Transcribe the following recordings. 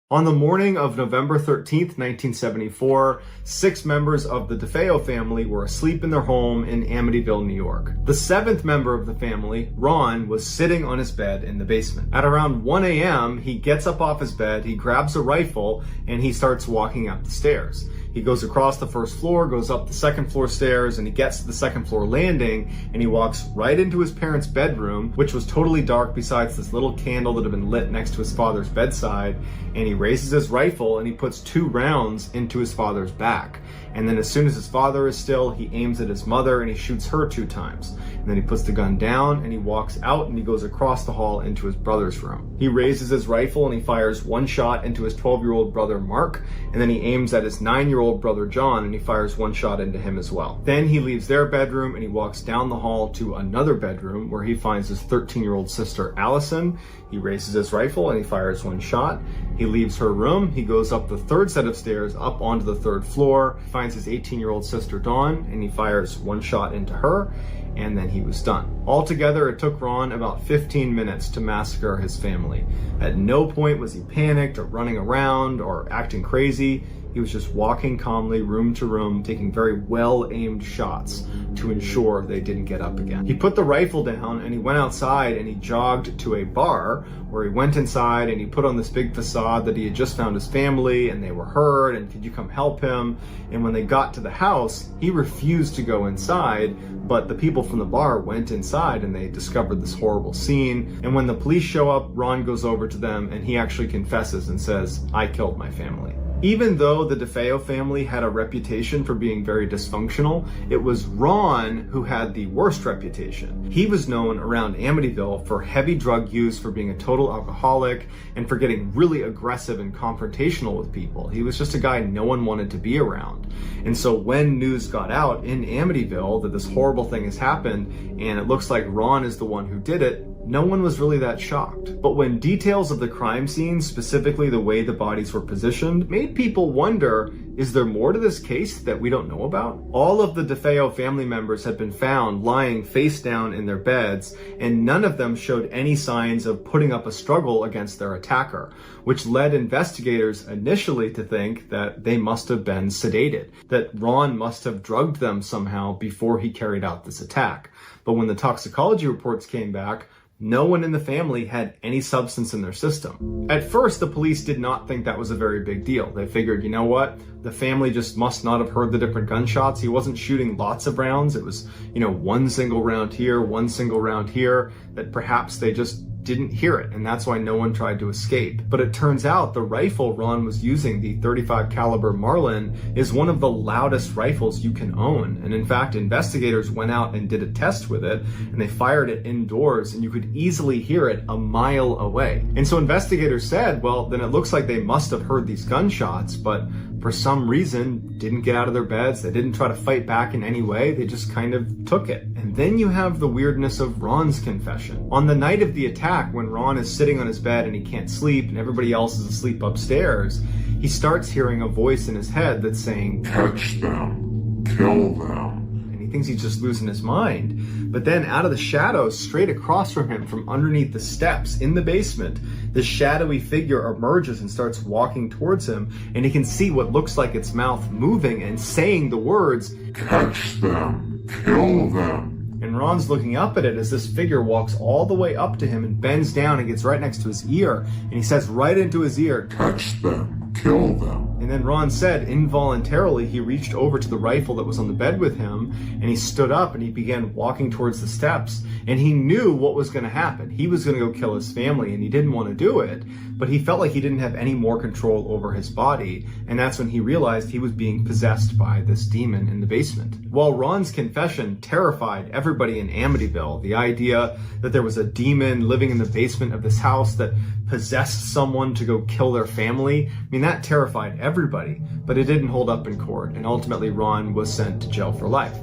On the morning of November 13th, 1974, 6 members of the DeFeo family were asleep in their home in Amityville, New York. The 7th member of the family, Ron, was sitting on his bed in the basement. At around 1 a.m., he gets up off his bed, he grabs a rifle, and he starts walking up the stairs. He goes across the first floor, goes up the second floor stairs, and he gets to the second floor landing, and he walks right into his parents' bedroom, which was totally dark besides this little candle that had been lit next to his father's bedside, and he raises his rifle and he puts 2 rounds into his father's back. And then as soon as his father is still, he aims at his mother and he shoots her 2 times. And then he puts the gun down and he walks out and he goes across the hall into his brother's room. He raises his rifle and he fires 1 shot into his 12-year-old brother Mark, and then he aims at his 9-year-old brother John and he fires 1 shot into him as well. Then he leaves their bedroom and he walks down the hall to another bedroom where he finds his 13-year-old sister Allison. He raises his rifle and he fires 1 shot. He leaves her room, he goes up the 3rd set of stairs up onto the 3rd floor, finds his 18-year-old sister Dawn, and he fires 1 shot into her, and then he was done. Altogether, it took Ron about 15 minutes to massacre his family. At no point was he panicked or running around or acting crazy. He was just walking calmly room to room, taking very well-aimed shots to ensure they didn't get up again. He put the rifle down and he went outside and he jogged to a bar where he went inside and he put on this big facade that he had just found his family and they were hurt and could you come help him? And when they got to the house, he refused to go inside, but the people from the bar went inside and they discovered this horrible scene. And when the police show up, Ron goes over to them and he actually confesses and says, "I killed my family." Even though the DeFeo family had a reputation for being very dysfunctional, it was Ron who had the worst reputation. He was known around Amityville for heavy drug use, for being a total alcoholic, and for getting really aggressive and confrontational with people. He was just a guy no one wanted to be around. And so when news got out in Amityville that this horrible thing has happened, and it looks like Ron is the one who did it, no one was really that shocked. But when details of the crime scene, specifically the way the bodies were positioned, made people wonder, is there more to this case that we don't know about? All of the DeFeo family members had been found lying face down in their beds, and none of them showed any signs of putting up a struggle against their attacker, which led investigators initially to think that they must have been sedated, that Ron must have drugged them somehow before he carried out this attack. But when the toxicology reports came back, no one in the family had any substance in their system. At first, the police did not think that was a very big deal. They figured, you know what? The family just must not have heard the different gunshots. He wasn't shooting lots of rounds. It was, 1 single round here, 1 single round here, that perhaps they just didn't hear it, and that's why no one tried to escape. But it turns out the rifle Ron was using, the .35 caliber Marlin, is one of the loudest rifles you can own. And in fact, investigators went out and did a test with it, and they fired it indoors, and you could easily hear it a mile away. And so investigators said, well, then it looks like they must have heard these gunshots, but for some reason didn't get out of their beds. They didn't try to fight back in any way. They just kind of took it. And then you have the weirdness of Ron's confession. On the night of the attack, when Ron is sitting on his bed and he can't sleep and everybody else is asleep upstairs, he starts hearing a voice in his head that's saying, "Catch them, kill them." He thinks he's just losing his mind. But then out of the shadows, straight across from him, from underneath the steps in the basement, this shadowy figure emerges and starts walking towards him, and he can see what looks like its mouth moving and saying the words, "Catch them, kill them." And Ron's looking up at it as this figure walks all the way up to him and bends down and gets right next to his ear, and he says right into his ear, "Catch them, kill them." And then Ron said involuntarily he reached over to the rifle that was on the bed with him, and he stood up and he began walking towards the steps, and he knew what was going to happen. He was going to go kill his family, and he didn't want to do it, but he felt like he didn't have any more control over his body, and that's when he realized he was being possessed by this demon in the basement. While Ron's confession terrified everybody in Amityville, the idea that there was a demon living in the basement of this house that possessed someone to go kill their family, that terrified everybody, but it didn't hold up in court, and ultimately Ron was sent to jail for life.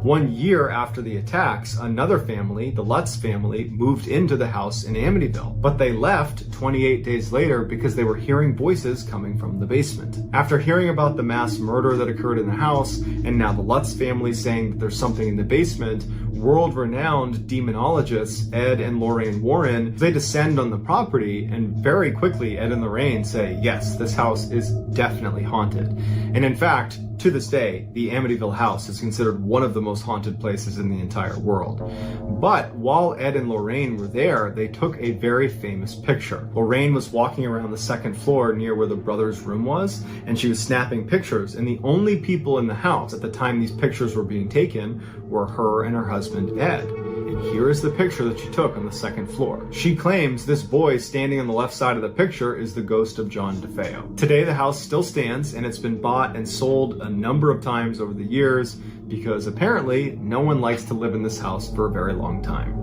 1 year after the attacks, another family, the Lutz family, moved into the house in Amityville, but they left 28 days later because they were hearing voices coming from the basement. After hearing about the mass murder that occurred in the house, and now the Lutz family saying that there's something in the basement, world-renowned demonologists, Ed and Lorraine Warren, they descend on the property, and very quickly Ed and Lorraine say, yes, this house is definitely haunted. And in fact, to this day, the Amityville house is considered one of the most haunted places in the entire world. But while Ed and Lorraine were there, they took a very famous picture. Lorraine was walking around the second floor near where the brothers' room was, and she was snapping pictures, and the only people in the house at the time these pictures were being taken were her and her husband, Ed. And here is the picture that she took on the second floor. She claims this boy standing on the left side of the picture is the ghost of John DeFeo. Today, the house still stands, and it's been bought and sold a number of times over the years because apparently no one likes to live in this house for a very long time.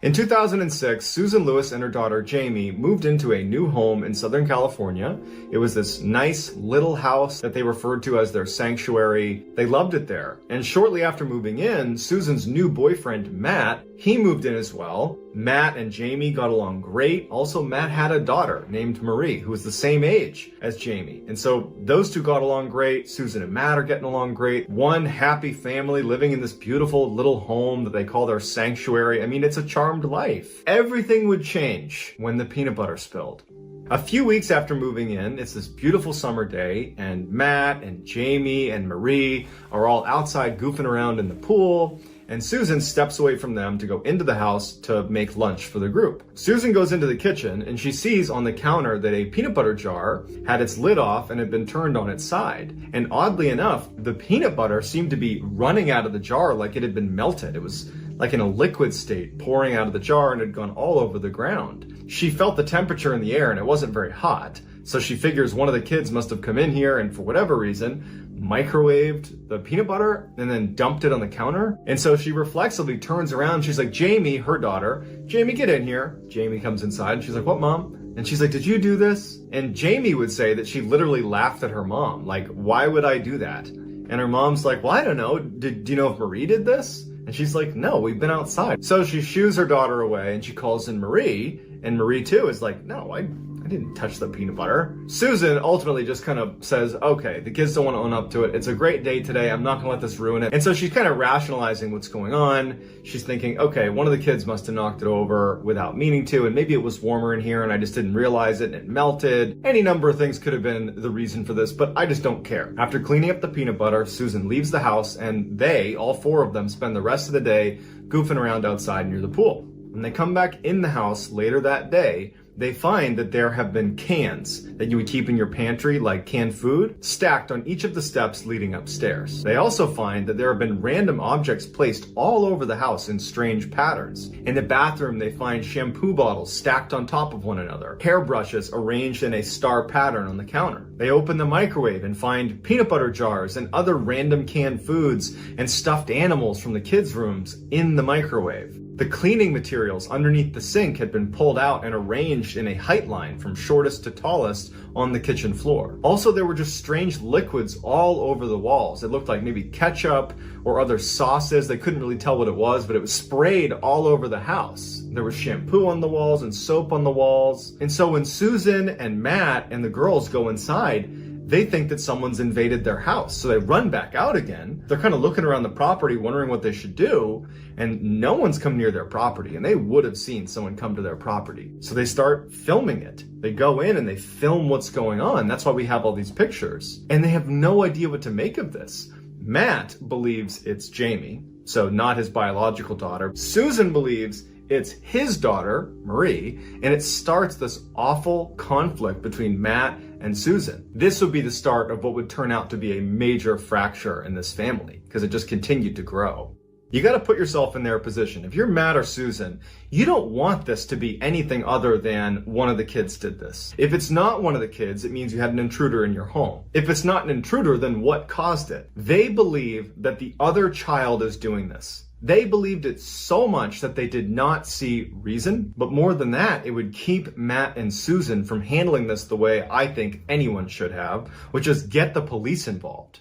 In 2006, Susan Lewis and her daughter Jamie moved into a new home in Southern California. It was this nice little house that they referred to as their sanctuary. They loved it there. And shortly after moving in, Susan's new boyfriend, Matt, he moved in as well. Matt and Jamie got along great. Also, Matt had a daughter named Marie, who was the same age as Jamie. And so those two got along great. Susan and Matt are getting along great. One happy family living in this beautiful little home that they call their sanctuary. I mean, it's a charmed life. Everything would change when the peanut butter spilled. A few weeks after moving in, it's this beautiful summer day, and Matt and Jamie and Marie are all outside goofing around in the pool, and Susan steps away from them to go into the house to make lunch for the group. Susan goes into the kitchen, and she sees on the counter that a peanut butter jar had its lid off and had been turned on its side. And oddly enough, the peanut butter seemed to be running out of the jar like it had been melted. It was like in a liquid state, pouring out of the jar, and had gone all over the ground. She felt the temperature in the air, and it wasn't very hot. So she figures one of the kids must have come in here and for whatever reason, microwaved the peanut butter and then dumped it on the counter. And so she reflexively turns around. She's like, Jamie, her daughter, Jamie, get in here. Jamie comes inside and she's like, what, Mom? And she's like, did you do this? And Jamie would say that she literally laughed at her mom. Like, why would I do that? And her mom's like, well, I don't know. Do you know if Marie did this? And she's like, no, we've been outside. So she shoos her daughter away and she calls in Marie. And Marie too is like, no, I didn't touch the peanut butter. Susan ultimately just kind of says, okay, the kids don't want to own up to it. It's a great day today. I'm not gonna let this ruin it. And so she's kind of rationalizing what's going on. She's thinking, okay, one of the kids must have knocked it over without meaning to, and maybe it was warmer in here and I just didn't realize it and it melted. Any number of things could have been the reason for this, but I just don't care. After cleaning up the peanut butter, Susan leaves the house and they, all four of them, spend the rest of the day goofing around outside near the pool. When they come back in the house later that day, they find that there have been cans that you would keep in your pantry, like canned food, stacked on each of the steps leading upstairs. They also find that there have been random objects placed all over the house in strange patterns. In the bathroom, they find shampoo bottles stacked on top of one another, hairbrushes arranged in a star pattern on the counter. They open the microwave and find peanut butter jars and other random canned foods and stuffed animals from the kids' rooms in the microwave. The cleaning materials underneath the sink had been pulled out and arranged in a height line from shortest to tallest on the kitchen floor. Also, there were just strange liquids all over the walls. It looked like maybe ketchup or other sauces. They couldn't really tell what it was, but it was sprayed all over the house. There was shampoo on the walls and soap on the walls. And so when Susan and Matt and the girls go inside, they think that someone's invaded their house. So they run back out again. They're kind of looking around the property, wondering what they should do. And no one's come near their property. And they would have seen someone come to their property. So they start filming it. They go in and they film what's going on. That's why we have all these pictures. And they have no idea what to make of this. Matt believes it's Jamie, so not his biological daughter. Susan believes it's his daughter, Marie, and it starts this awful conflict between Matt and Susan. This would be the start of what would turn out to be a major fracture in this family, because it just continued to grow. You got to put yourself in their position. If you're Matt or Susan, you don't want this to be anything other than one of the kids did this. If it's not one of the kids, it means you had an intruder in your home. If it's not an intruder, then what caused it? They believe that the other child is doing this. They believed it so much that they did not see reason, but more than that, it would keep Matt and Susan from handling this the way I think anyone should have, which is get the police involved.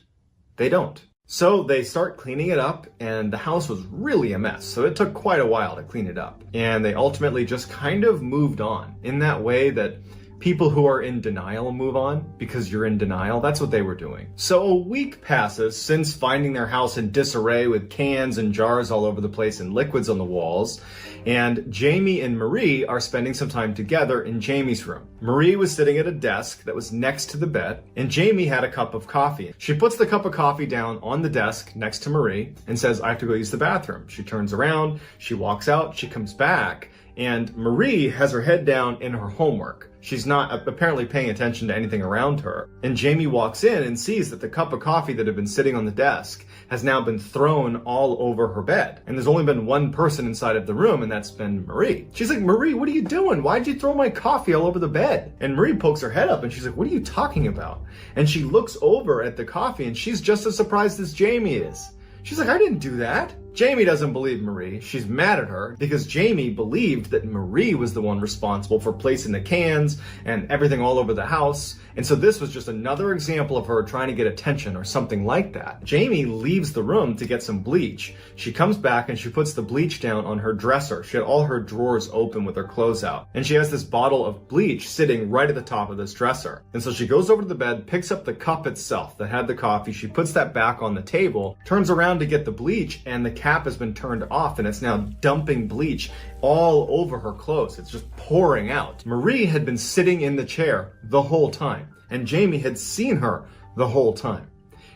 They don't. So they start cleaning it up, and the house was really a mess, so it took quite a while to clean it up. And they ultimately just kind of moved on in that way that People who are in denial move on because you're in denial. That's what they were doing. So a week passes since finding their house in disarray with cans and jars all over the place and liquids on the walls. And Jamie and Marie are spending some time together in Jamie's room. Marie was sitting at a desk that was next to the bed, and Jamie had a cup of coffee. She puts the cup of coffee down on the desk next to Marie and says, "I have to go use the bathroom." She turns around, she walks out, she comes back, and Marie has her head down in her homework. She's not apparently paying attention to anything around her. And Jamie walks in and sees that the cup of coffee that had been sitting on the desk has now been thrown all over her bed. And there's only been one person inside of the room, and that's been Marie. She's like, "Marie, what are you doing? Why'd you throw my coffee all over the bed?" And Marie pokes her head up and she's like, "What are you talking about?" And she looks over at the coffee and she's just as surprised as Jamie is. She's like, "I didn't do that." Jamie doesn't believe Marie. She's mad at her because Jamie believed that Marie was the one responsible for placing the cans and everything all over the house. And so this was just another example of her trying to get attention or something like that. Jamie leaves the room to get some bleach. She comes back and she puts the bleach down on her dresser. She had all her drawers open with her clothes out. And she has this bottle of bleach sitting right at the top of this dresser. And so she goes over to the bed, picks up the cup itself that had the coffee. She puts that back on the table, turns around to get the bleach, and the cap has been turned off and it's now dumping bleach all over her clothes. It's just pouring out. Marie had been sitting in the chair the whole time, and Jamie had seen her the whole time.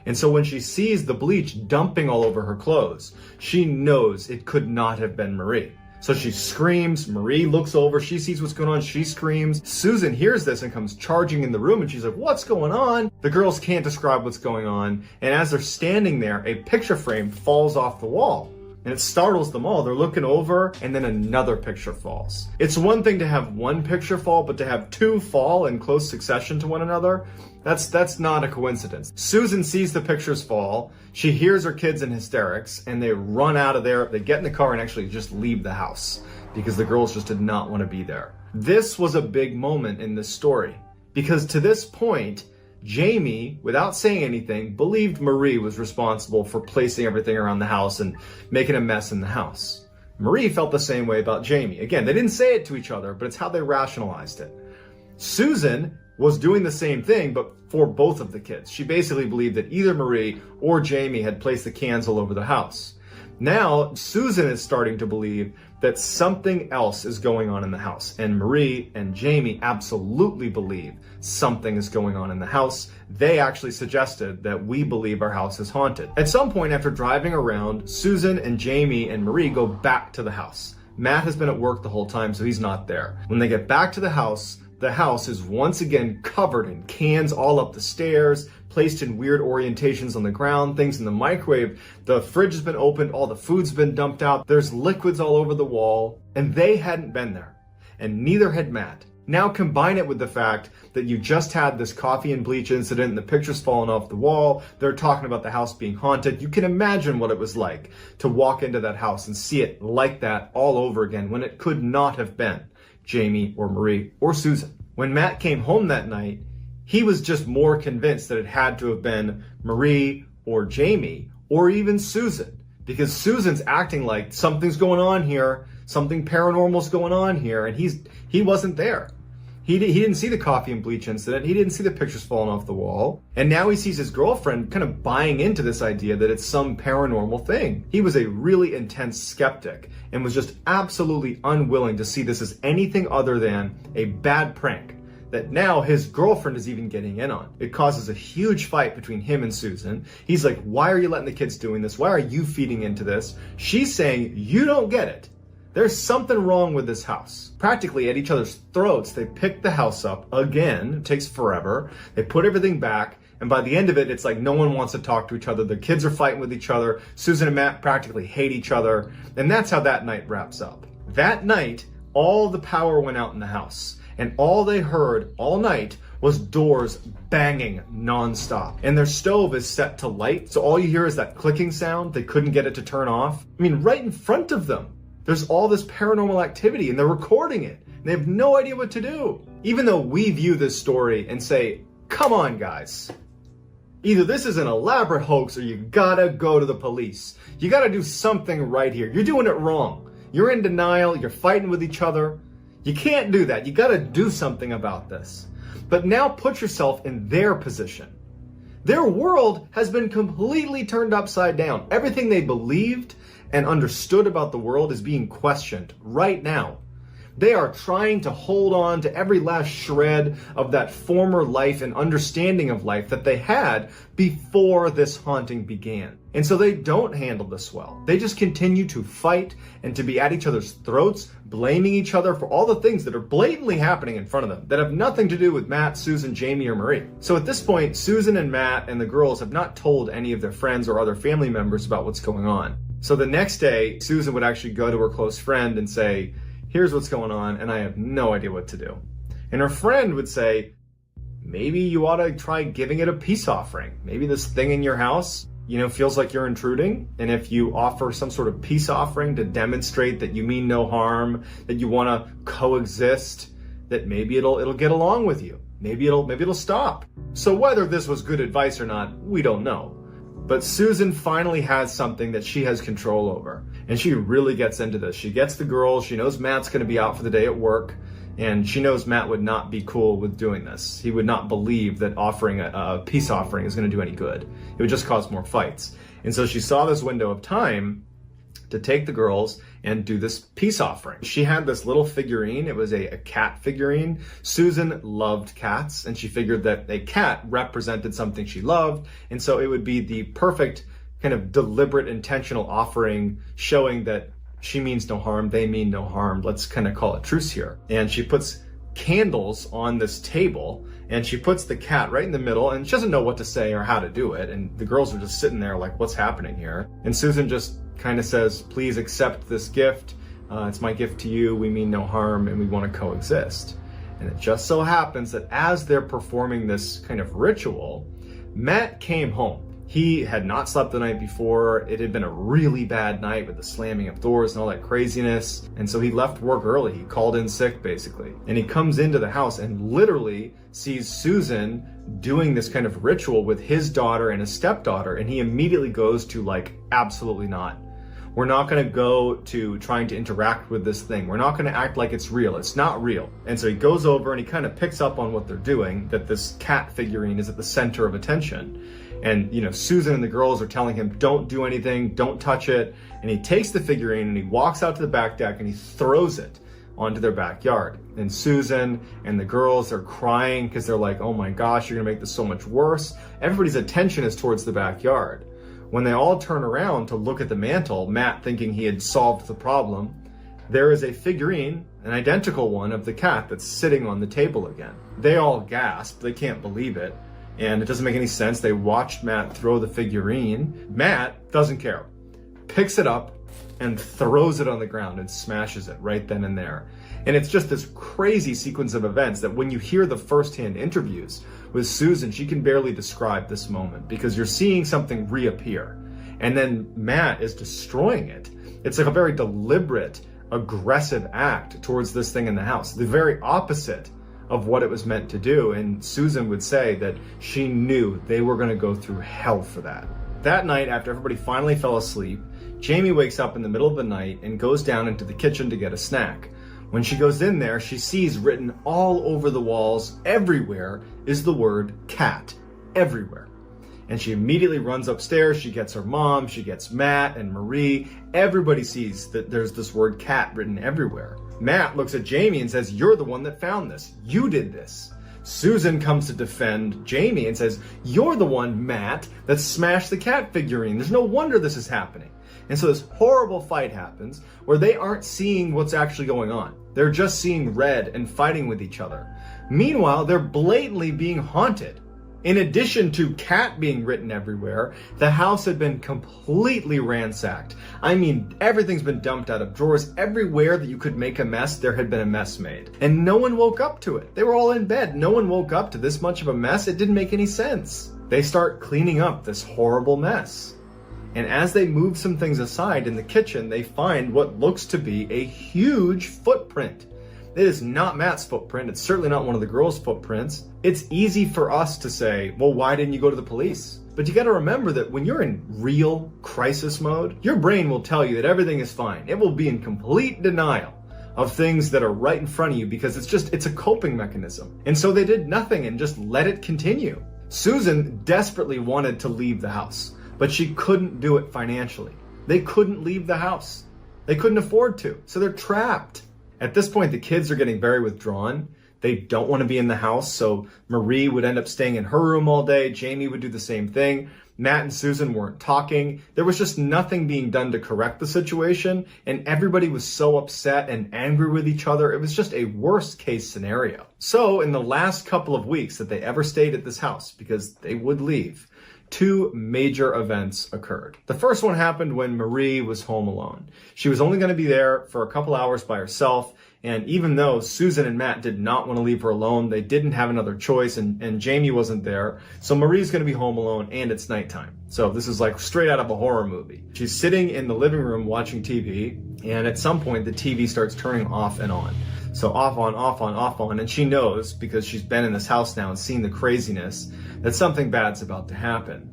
And so when she sees the bleach dumping all over her clothes, she knows it could not have been Marie. So she screams. Marie looks over. She sees what's going on. She screams. Susan hears this and comes charging in the room, and she's like, "What's going on?" The girls can't describe what's going on. And as they're standing there, a picture frame falls off the wall. And it startles them all. They're looking over, and then another picture falls. It's one thing to have one picture fall, but to have two fall in close succession to one another, that's not a coincidence. Susan sees the pictures fall. She hears her kids in hysterics, and they run out of there. They get in the car and actually just leave the house because the girls just did not want to be there. This was a big moment in this story because to this point, Jamie, without saying anything, believed Marie was responsible for placing everything around the house and making a mess in the house. Marie felt the same way about Jamie. Again, they didn't say it to each other, but it's how they rationalized it. Susan was doing the same thing, but for both of the kids. She basically believed that either Marie or Jamie had placed the cans all over the house. Now, Susan is starting to believe that something else is going on in the house. And Marie and Jamie absolutely believe something is going on in the house. They actually suggested that we believe our house is haunted. At some point after driving around, Susan and Jamie and Marie go back to the house. Matt has been at work the whole time, so he's not there. When they get back to the house is once again covered in cans all up the stairs, placed in weird orientations on the ground, things in the microwave. The fridge has been opened, all the food's been dumped out. There's liquids all over the wall, and they hadn't been there, and neither had Matt. Now combine it with the fact that you just had this coffee and bleach incident and the picture's fallen off the wall. They're talking about the house being haunted. You can imagine what it was like to walk into that house and see it like that all over again when it could not have been Jamie or Marie or Susan. When Matt came home that night, he was just more convinced that it had to have been Marie or Jamie or even Susan, because Susan's acting like something's going on here, something paranormal's going on here, and he wasn't there. He didn't see the coffee and bleach incident. He didn't see the pictures falling off the wall. And now he sees his girlfriend kind of buying into this idea that it's some paranormal thing. He was a really intense skeptic and was just absolutely unwilling to see this as anything other than a bad prank that now his girlfriend is even getting in on. It causes a huge fight between him and Susan. He's like, "Why are you letting the kids doing this? Why are you feeding into this?" She's saying, "You don't get it. There's something wrong with this house." Practically at each other's throats, they pick the house up again. It takes forever. They put everything back. And by the end of it, it's like no one wants to talk to each other. The kids are fighting with each other. Susan and Matt practically hate each other. And that's how that night wraps up. That night, all the power went out in the house. And all they heard all night was doors banging nonstop. And their stove is set to light, so all you hear is that clicking sound. They couldn't get it to turn off. I mean, right in front of them, there's all this paranormal activity, and they're recording it. And they have no idea what to do. Even though we view this story and say, "Come on, guys. Either this is an elaborate hoax or you gotta go to the police. You gotta do something right here. You're doing it wrong. You're in denial. You're fighting with each other. You can't do that. You got to do something about this. But now put yourself in their position. Their world has been completely turned upside down. Everything they believed and understood about the world is being questioned right now. They are trying to hold on to every last shred of that former life and understanding of life that they had before this haunting began. And so they don't handle this well. They just continue to fight and to be at each other's throats, blaming each other for all the things that are blatantly happening in front of them that have nothing to do with Matt, Susan, Jamie, or Marie. So at this point, Susan and Matt and the girls have not told any of their friends or other family members about what's going on. So the next day, Susan would actually go to her close friend and say, here's what's going on, and I have no idea what to do. And her friend would say, maybe you ought to try giving it a peace offering. Maybe this thing in your house, feels like you're intruding. And if you offer some sort of peace offering to demonstrate that you mean no harm, that you want to coexist, that maybe it'll get along with you. Maybe it'll stop. So whether this was good advice or not, we don't know. But Susan finally has something that she has control over. And she really gets into this. She gets the girls. She knows Matt's going to be out for the day at work. And she knows Matt would not be cool with doing this. He would not believe that offering a peace offering is going to do any good. It would just cause more fights. And so she saw this window of time to take the girls and do this peace offering. She had this little figurine. It was a cat figurine. Susan loved cats, and she figured that a cat represented something she loved. And so it would be the perfect kind of deliberate, intentional offering showing that she means no harm, they mean no harm. Let's kind of call it truce here. And she puts candles on this table, and she puts the cat right in the middle, and she doesn't know what to say or how to do it. And the girls are just sitting there like, what's happening here? And Susan just kind of says, please accept this gift. It's my gift to you. We mean no harm, and we want to coexist. And it just so happens that as they're performing this kind of ritual, Matt came home. He had not slept the night before. It had been a really bad night with the slamming of doors and all that craziness. And so he left work early. He called in sick, basically. And he comes into the house and literally sees Susan doing this kind of ritual with his daughter and his stepdaughter. And he immediately goes to like, absolutely not. We're not going to go to trying to interact with this thing. We're not going to act like it's real. It's not real. And so he goes over and he kind of picks up on what they're doing, that this cat figurine is at the center of attention. And, Susan and the girls are telling him, don't do anything, don't touch it. And he takes the figurine and he walks out to the back deck and he throws it onto their backyard. And Susan and the girls are crying because they're like, oh my gosh, you're going to make this so much worse. Everybody's attention is towards the backyard. When they all turn around to look at the mantle, Matt thinking he had solved the problem, there is a figurine, an identical one of the cat that's sitting on the table again. They all gasp, they can't believe it. And it doesn't make any sense. They watched Matt throw the figurine. Matt doesn't care, picks it up and throws it on the ground and smashes it right then and there. And it's just this crazy sequence of events that when you hear the firsthand interviews with Susan, she can barely describe this moment because you're seeing something reappear. And then Matt is destroying it. It's like a very deliberate, aggressive act towards this thing in the house. The very opposite of what it was meant to do. And Susan would say that she knew they were going to go through hell for that. That night, after everybody finally fell asleep, Jamie wakes up in the middle of the night and goes down into the kitchen to get a snack. When she goes in there, she sees written all over the walls, everywhere, is the word cat. Everywhere. And she immediately runs upstairs. She gets her mom, she gets Matt and Marie. Everybody sees that there's this word cat written everywhere. Matt looks at Jamie and says, you're the one that found this. You did this. Susan comes to defend Jamie and says, you're the one, Matt, that smashed the cat figurine. There's no wonder this is happening. And so this horrible fight happens where they aren't seeing what's actually going on. They're just seeing red and fighting with each other. Meanwhile, they're blatantly being haunted. In addition to cat being written everywhere, the house had been completely ransacked. I mean, everything's been dumped out of drawers. Everywhere that you could make a mess, there had been a mess made. And no one woke up to it. They were all in bed. No one woke up to this much of a mess. It didn't make any sense. They start cleaning up this horrible mess. And as they move some things aside in the kitchen, they find what looks to be a huge footprint. It is not Matt's footprint. It's certainly not one of the girls' footprints. It's easy for us to say, well, why didn't you go to the police? But you got to remember that when you're in real crisis mode, your brain will tell you that everything is fine. It will be in complete denial of things that are right in front of you because it's a coping mechanism. And so they did nothing and just let it continue. Susan desperately wanted to leave the house, but she couldn't do it financially. They couldn't leave the house. They couldn't afford to, so they're trapped. At this point, the kids are getting very withdrawn. They don't want to be in the house, so Marie would end up staying in her room all day. Jamie would do the same thing. Matt and Susan weren't talking. There was just nothing being done to correct the situation, and everybody was so upset and angry with each other. It was just a worst case scenario. So in the last couple of weeks that they ever stayed at this house, because they would leave, two major events occurred. The first one happened when Marie was home alone. She was only going to be there for a couple hours by herself, and even though Susan and Matt did not want to leave her alone, they didn't have another choice, and Jamie wasn't there. So Marie's going to be home alone, and it's nighttime. So this is like straight out of a horror movie. She's sitting in the living room watching TV, and at some point the TV starts turning off and on. So off on, off on, off on, and she knows, because she's been in this house now and seen the craziness, that something bad's about to happen.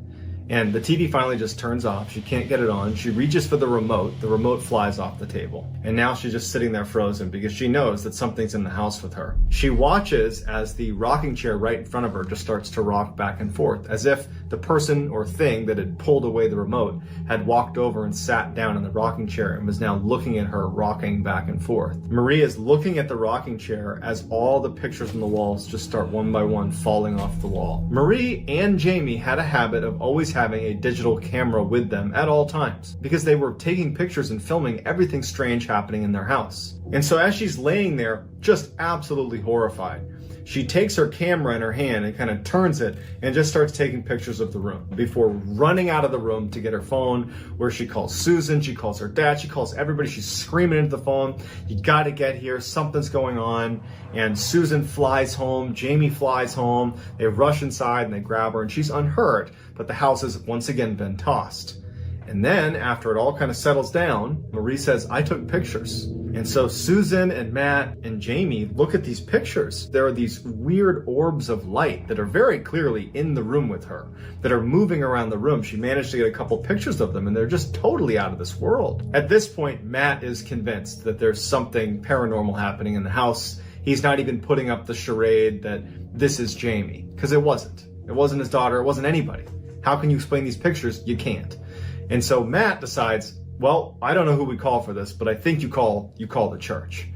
And the TV finally just turns off. She can't get it on. She reaches for the remote flies off the table. And now she's just sitting there frozen because she knows that something's in the house with her. She watches as the rocking chair right in front of her just starts to rock back and forth, as if the person or thing that had pulled away the remote had walked over and sat down in the rocking chair and was now looking at her rocking back and forth. Marie is looking at the rocking chair as all the pictures on the walls just start one by one falling off the wall. Marie and Jamie had a habit of always having a digital camera with them at all times because they were taking pictures and filming everything strange happening in their house. And so as she's laying there, just absolutely horrified, she takes her camera in her hand and kind of turns it and just starts taking pictures of the room before running out of the room to get her phone, where she calls Susan, she calls her dad, she calls everybody. She's screaming into the phone, "You got to get here, something's going on." And Susan flies home, Jamie flies home, they rush inside and they grab her, and she's unhurt, but the house has once again been tossed. And then, after it all kind of settles down, Marie says, "I took pictures." And so Susan and Matt and Jamie look at these pictures. There are these weird orbs of light that are very clearly in the room with her, that are moving around the room. She managed to get a couple pictures of them, and they're just totally out of this world. At this point, Matt is convinced that there's something paranormal happening in the house. He's not even putting up the charade that this is Jamie, because it wasn't. It wasn't his daughter, it wasn't anybody. How can you explain these pictures? You can't. And so Matt decides, well, I don't know who we call for this, but I think you call the church.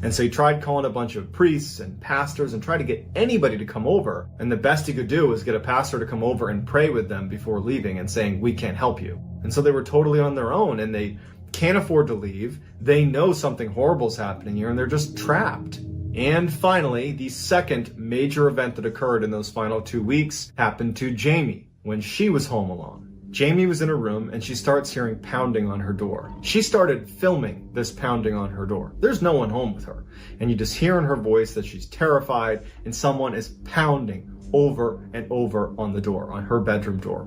And so he tried calling a bunch of priests and pastors and tried to get anybody to come over. And the best he could do was get a pastor to come over and pray with them before leaving and saying, "We can't help you." And so they were totally on their own, and they can't afford to leave. They know something horrible is happening here, and they're just trapped. And finally, the second major event that occurred in those final 2 weeks happened to Jamie when she was home alone. Jamie was in her room and she starts hearing pounding on her door. She started filming this pounding on her door. There's no one home with her. And you just hear in her voice that she's terrified and someone is pounding over and over on the door, on her bedroom door.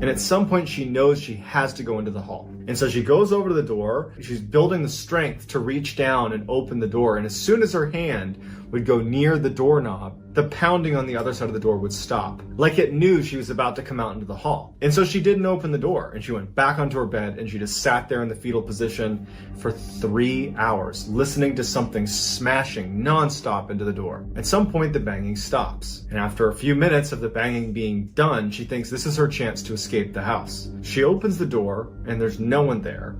And at some point she knows she has to go into the hall. And so she goes over to the door. She's building the strength to reach down and open the door. And as soon as her hand would go near the doorknob, the pounding on the other side of the door would stop. Like it knew she was about to come out into the hall. And so she didn't open the door, and she went back onto her bed and she just sat there in the fetal position for 3 hours, listening to something smashing nonstop into the door. At some point, the banging stops. And after a few minutes of the banging being done, she thinks this is her chance to escape the house. She opens the door and there's no one there.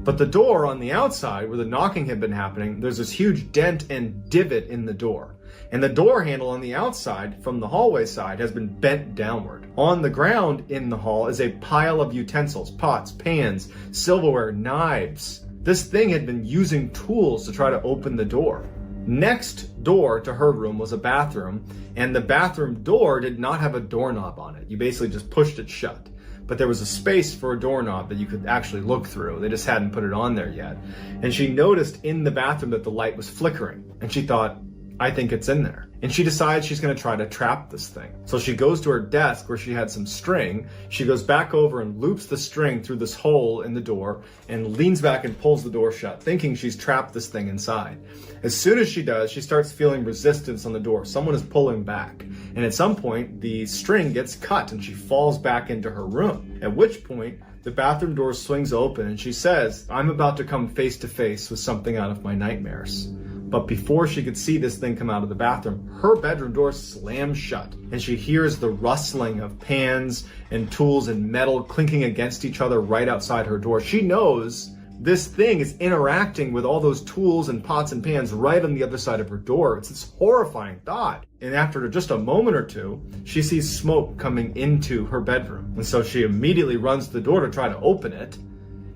But the door on the outside, where the knocking had been happening, there's this huge dent and divot in the door. And the door handle on the outside, from the hallway side, has been bent downward. On the ground in the hall is a pile of utensils, pots, pans, silverware, knives. This thing had been using tools to try to open the door. Next door to her room was a bathroom, and the bathroom door did not have a doorknob on it. You basically just pushed it shut. But there was a space for a doorknob that you could actually look through. They just hadn't put it on there yet. And she noticed in the bathroom that the light was flickering. And she thought, I think it's in there. And she decides she's going to try to trap this thing. So she goes to her desk where she had some string. She goes back over and loops the string through this hole in the door and leans back and pulls the door shut, thinking she's trapped this thing inside. As soon as she does, she starts feeling resistance on the door. Someone is pulling back. And at some point, the string gets cut and she falls back into her room. At which point, the bathroom door swings open and she says, "I'm about to come face to face with something out of my nightmares." But before she could see this thing come out of the bathroom, her bedroom door slams shut and she hears the rustling of pans and tools and metal clinking against each other right outside her door. She knows this thing is interacting with all those tools and pots and pans right on the other side of her door. It's this horrifying thought. And after just a moment or two, she sees smoke coming into her bedroom. And so she immediately runs to the door to try to open it.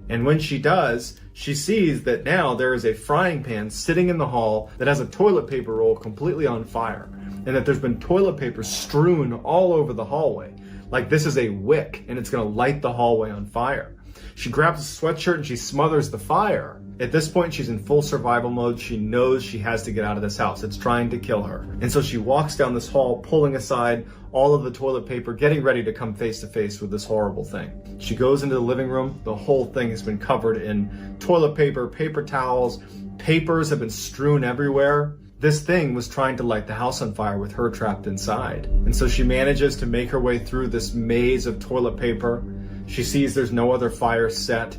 And when she does, she sees that now there is a frying pan sitting in the hall that has a toilet paper roll completely on fire, and that there's been toilet paper strewn all over the hallway. Like this is a wick and it's gonna light the hallway on fire. She grabs a sweatshirt and she smothers the fire. At this point, she's in full survival mode. She knows she has to get out of this house. It's trying to kill her. And so she walks down this hall, pulling aside all of the toilet paper, getting ready to come face to face with this horrible thing. She goes into the living room. The whole thing has been covered in toilet paper, paper towels, papers have been strewn everywhere. This thing was trying to light the house on fire with her trapped inside. And so she manages to make her way through this maze of toilet paper. She sees there's no other fire set,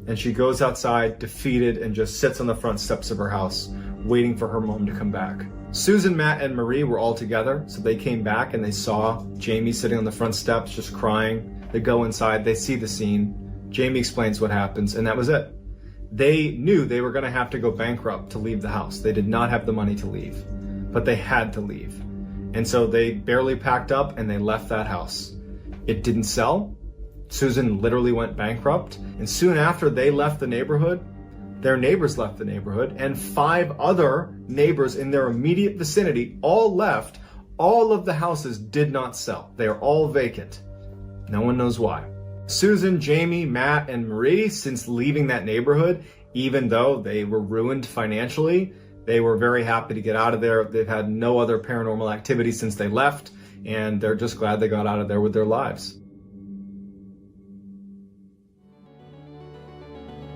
and she goes outside defeated and just sits on the front steps of her house, waiting for her mom to come back. Susan, Matt, and Marie were all together, so they came back and they saw Jamie sitting on the front steps just crying. They go inside, they see the scene. Jamie explains what happens, and that was it. They knew they were going to have to go bankrupt to leave the house. They did not have the money to leave, but they had to leave. And so they barely packed up and they left that house. It didn't sell. Susan literally went bankrupt, and soon after they left the neighborhood, their neighbors left the neighborhood, and 5 other neighbors in their immediate vicinity all left. All of the houses did not sell. They are all vacant. No one knows why. Susan, Jamie, Matt, and Marie, since leaving that neighborhood, even though they were ruined financially, they were very happy to get out of there. They've had no other paranormal activity since they left, and they're just glad they got out of there with their lives.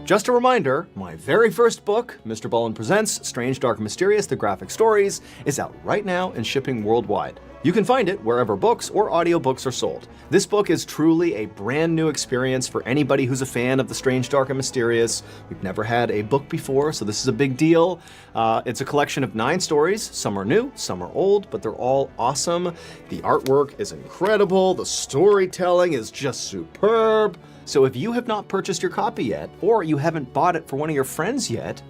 Just a reminder, my very first book, Mr. Ballen Presents Strange, Dark, and Mysterious, The Graphic Stories, is out right now and shipping worldwide. You can find it wherever books or audiobooks are sold. This book is truly a brand new experience for anybody who's a fan of the strange, dark, and mysterious. We've never had a book before, so this is a big deal. It's a collection of 9 stories. Some are new, some are old, but they're all awesome. The artwork is incredible. The storytelling is just superb. So if you have not purchased your copy yet, or you haven't bought it for one of your friends yet,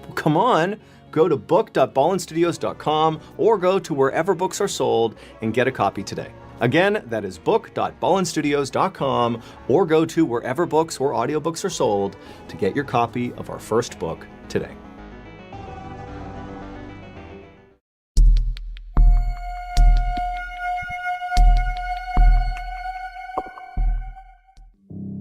well, come on, go to book.ballenstudios.com or go to wherever books are sold and get a copy today. Again, that is book.ballenstudios.com or go to wherever books or audiobooks are sold to get your copy of our first book today.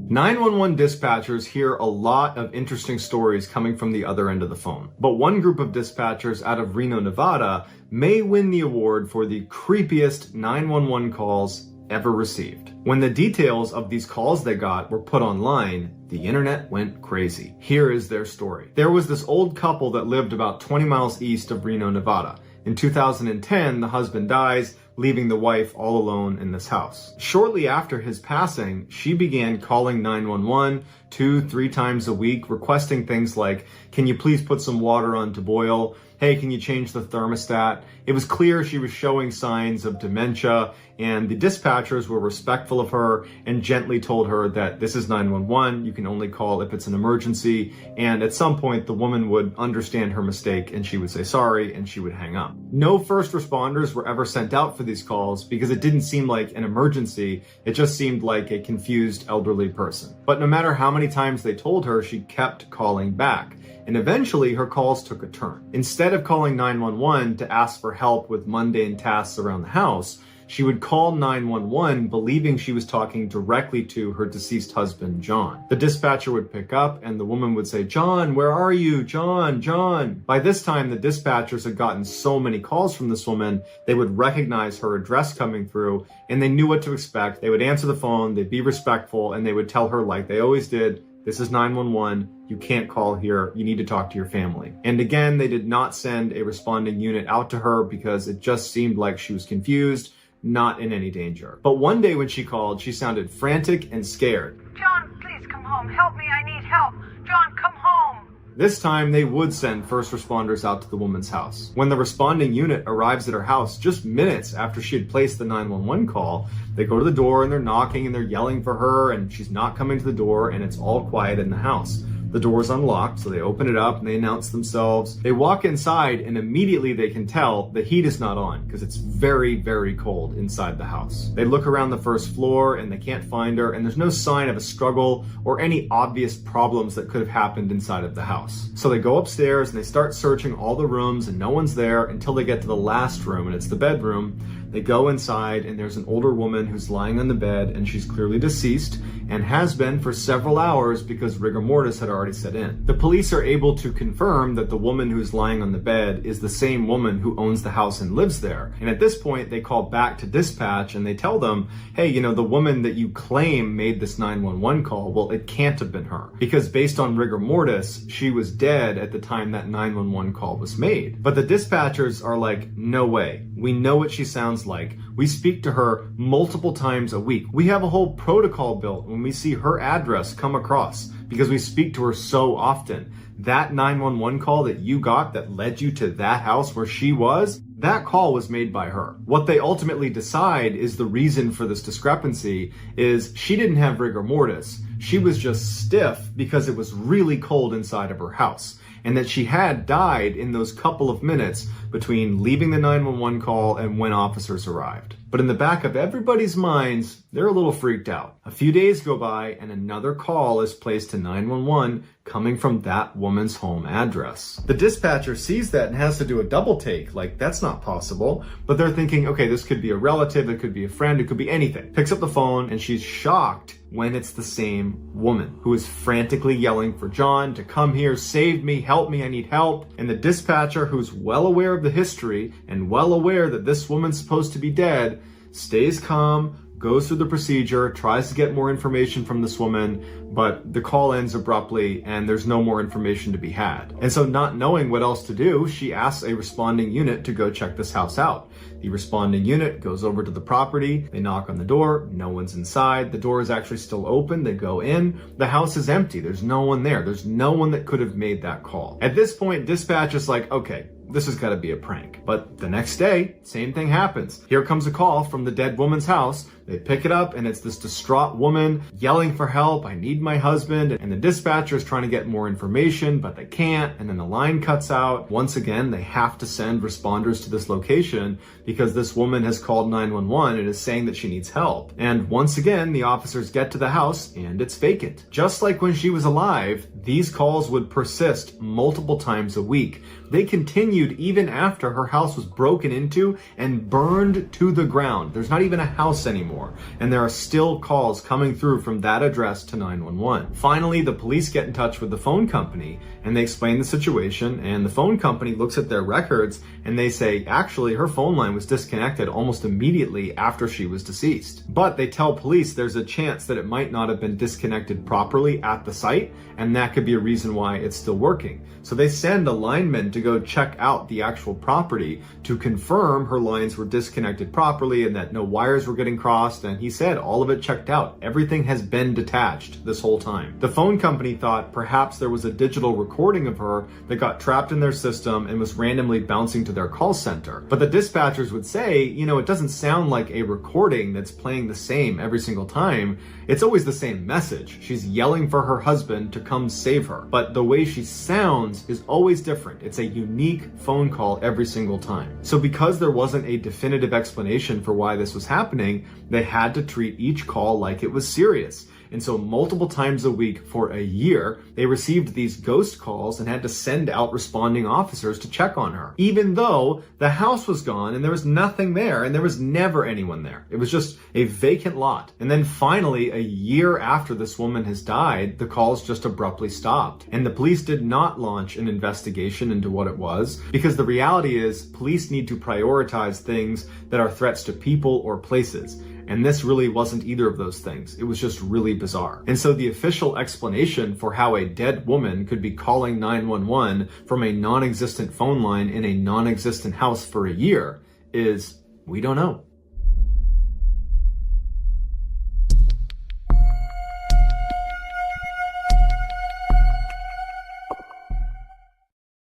"911 dispatchers hear a lot of interesting stories coming from the other end of the phone. But one group of dispatchers out of Reno, Nevada may win the award for the creepiest 911 calls ever received. When the details of these calls they got were put online, the internet went crazy. Here is their story. There was this old couple that lived about 20 miles east of Reno, Nevada. In 2010, the husband dies, leaving the wife all alone in this house. Shortly after his passing, she began calling 911 2-3 times a week, requesting things like, "Can you please put some water on to boil? Hey, can you change the thermostat?" It was clear she was showing signs of dementia, and the dispatchers were respectful of her and gently told her that this is 911, you can only call if it's an emergency, and at some point the woman would understand her mistake and she would say sorry and she would hang up. No first responders were ever sent out for these calls because it didn't seem like an emergency, it just seemed like a confused elderly person. But no matter how many times they told her, she kept calling back. And eventually her calls took a turn. Instead of calling 911 to ask for help with mundane tasks around the house, She would call 911 believing she was talking directly to her deceased husband, John. The dispatcher would pick up and the woman would say, "John, where are you? John, John." By this time, the dispatchers had gotten so many calls from this woman, they would recognize her address coming through and they knew what to expect. They would answer the phone, they'd be respectful, and they would tell her, like they always did, "This is 911. You can't call here. You need to talk to your family." And again, they did not send a responding unit out to her because it just seemed like she was confused, not in any danger. But one day when she called, she sounded frantic and scared. "John, please come home. Help me. I need help. John, come home." This time, they would send first responders out to the woman's house. When the responding unit arrives at her house just minutes after she had placed the 911 call, they go to the door and they're knocking and they're yelling for her and she's not coming to the door and it's all quiet in the house. The door's unlocked, so they open it up and they announce themselves. They walk inside and immediately they can tell the heat is not on because it's very, very cold inside the house. They look around the first floor and they can't find her, and there's no sign of a struggle or any obvious problems that could have happened inside of the house. So they go upstairs and they start searching all the rooms and no one's there until they get to the last room, and it's the bedroom. They go inside and there's an older woman who's lying on the bed and she's clearly deceased and has been for several hours because rigor mortis had already set in. The police are able to confirm that the woman who's lying on the bed is the same woman who owns the house and lives there. And at this point, they call back to dispatch and they tell them, "Hey, the woman that you claim made this 911 call, well, it can't have been her because based on rigor mortis, she was dead at the time that 911 call was made." But the dispatchers are like, "No way. We know what she sounds like. We speak to her multiple times a week. We have a whole protocol built when we see her address come across because we speak to her so often. That 911 call that you got that led you to that house where she was, that call was made by her." What they ultimately decide is the reason for this discrepancy is she didn't have rigor mortis. She was just stiff because it was really cold inside of her house, and that she had died in those couple of minutes between leaving the 911 call and when officers arrived. But in the back of everybody's minds, they're a little freaked out. A few days go by and another call is placed to 911 coming from that woman's home address. The dispatcher sees that and has to do a double take, like that's not possible. But they're thinking, okay, this could be a relative, it could be a friend, it could be anything. Picks up the phone and she's shocked when it's the same woman who is frantically yelling for John to come here, save me, help me, I need help. And the dispatcher, who's well aware of the history and well aware that this woman's supposed to be dead, stays calm, goes through the procedure, tries to get more information from this woman, but the call ends abruptly and there's no more information to be had. And so not knowing what else to do, she asks a responding unit to go check this house out. The responding unit goes over to the property, they knock on the door, no one's inside, the door is actually still open, they go in, the house is empty, there's no one there, there's no one that could have made that call. At this point, dispatch is like, okay, this has got to be a prank. But the next day, same thing happens. Here comes a call from the dead woman's house. They pick it up and it's this distraught woman yelling for help. "I need my husband." And the dispatcher is trying to get more information, but they can't. And then the line cuts out. Once again, they have to send responders to this location because this woman has called 911 and is saying that she needs help. And once again, the officers get to the house and it's vacant. Just like when she was alive, these calls would persist multiple times a week. They continued even after her house was broken into and burned to the ground. There's not even a house anymore. And there are still calls coming through from that address to 911. Finally, the police get in touch with the phone company and they explain the situation, and the phone company looks at their records and they say, actually, her phone line was disconnected almost immediately after she was deceased. But they tell police there's a chance that it might not have been disconnected properly at the site, and that could be a reason why it's still working. So they send a lineman to go check out the actual property to confirm her lines were disconnected properly and that no wires were getting crossed, and he said all of it checked out. Everything has been detached this whole time. The phone company thought perhaps there was a digital recording of her that got trapped in their system and was randomly bouncing to their call center. But the dispatchers would say, it doesn't sound like a recording that's playing the same every single time. It's always the same message. She's yelling for her husband to come save her. But the way she sounds is always different. It's a unique phone call every single time. So because there wasn't a definitive explanation for why this was happening, they had to treat each call like it was serious. And so multiple times a week for a year, they received these ghost calls and had to send out responding officers to check on her, even though the house was gone and there was nothing there and there was never anyone there. It was just a vacant lot. And then finally, a year after this woman has died, the calls just abruptly stopped. And the police did not launch an investigation into what it was, because the reality is police need to prioritize things that are threats to people or places. And this really wasn't either of those things. It was just really bizarre. And so the official explanation for how a dead woman could be calling 911 from a non-existent phone line in a non-existent house for a year is, we don't know.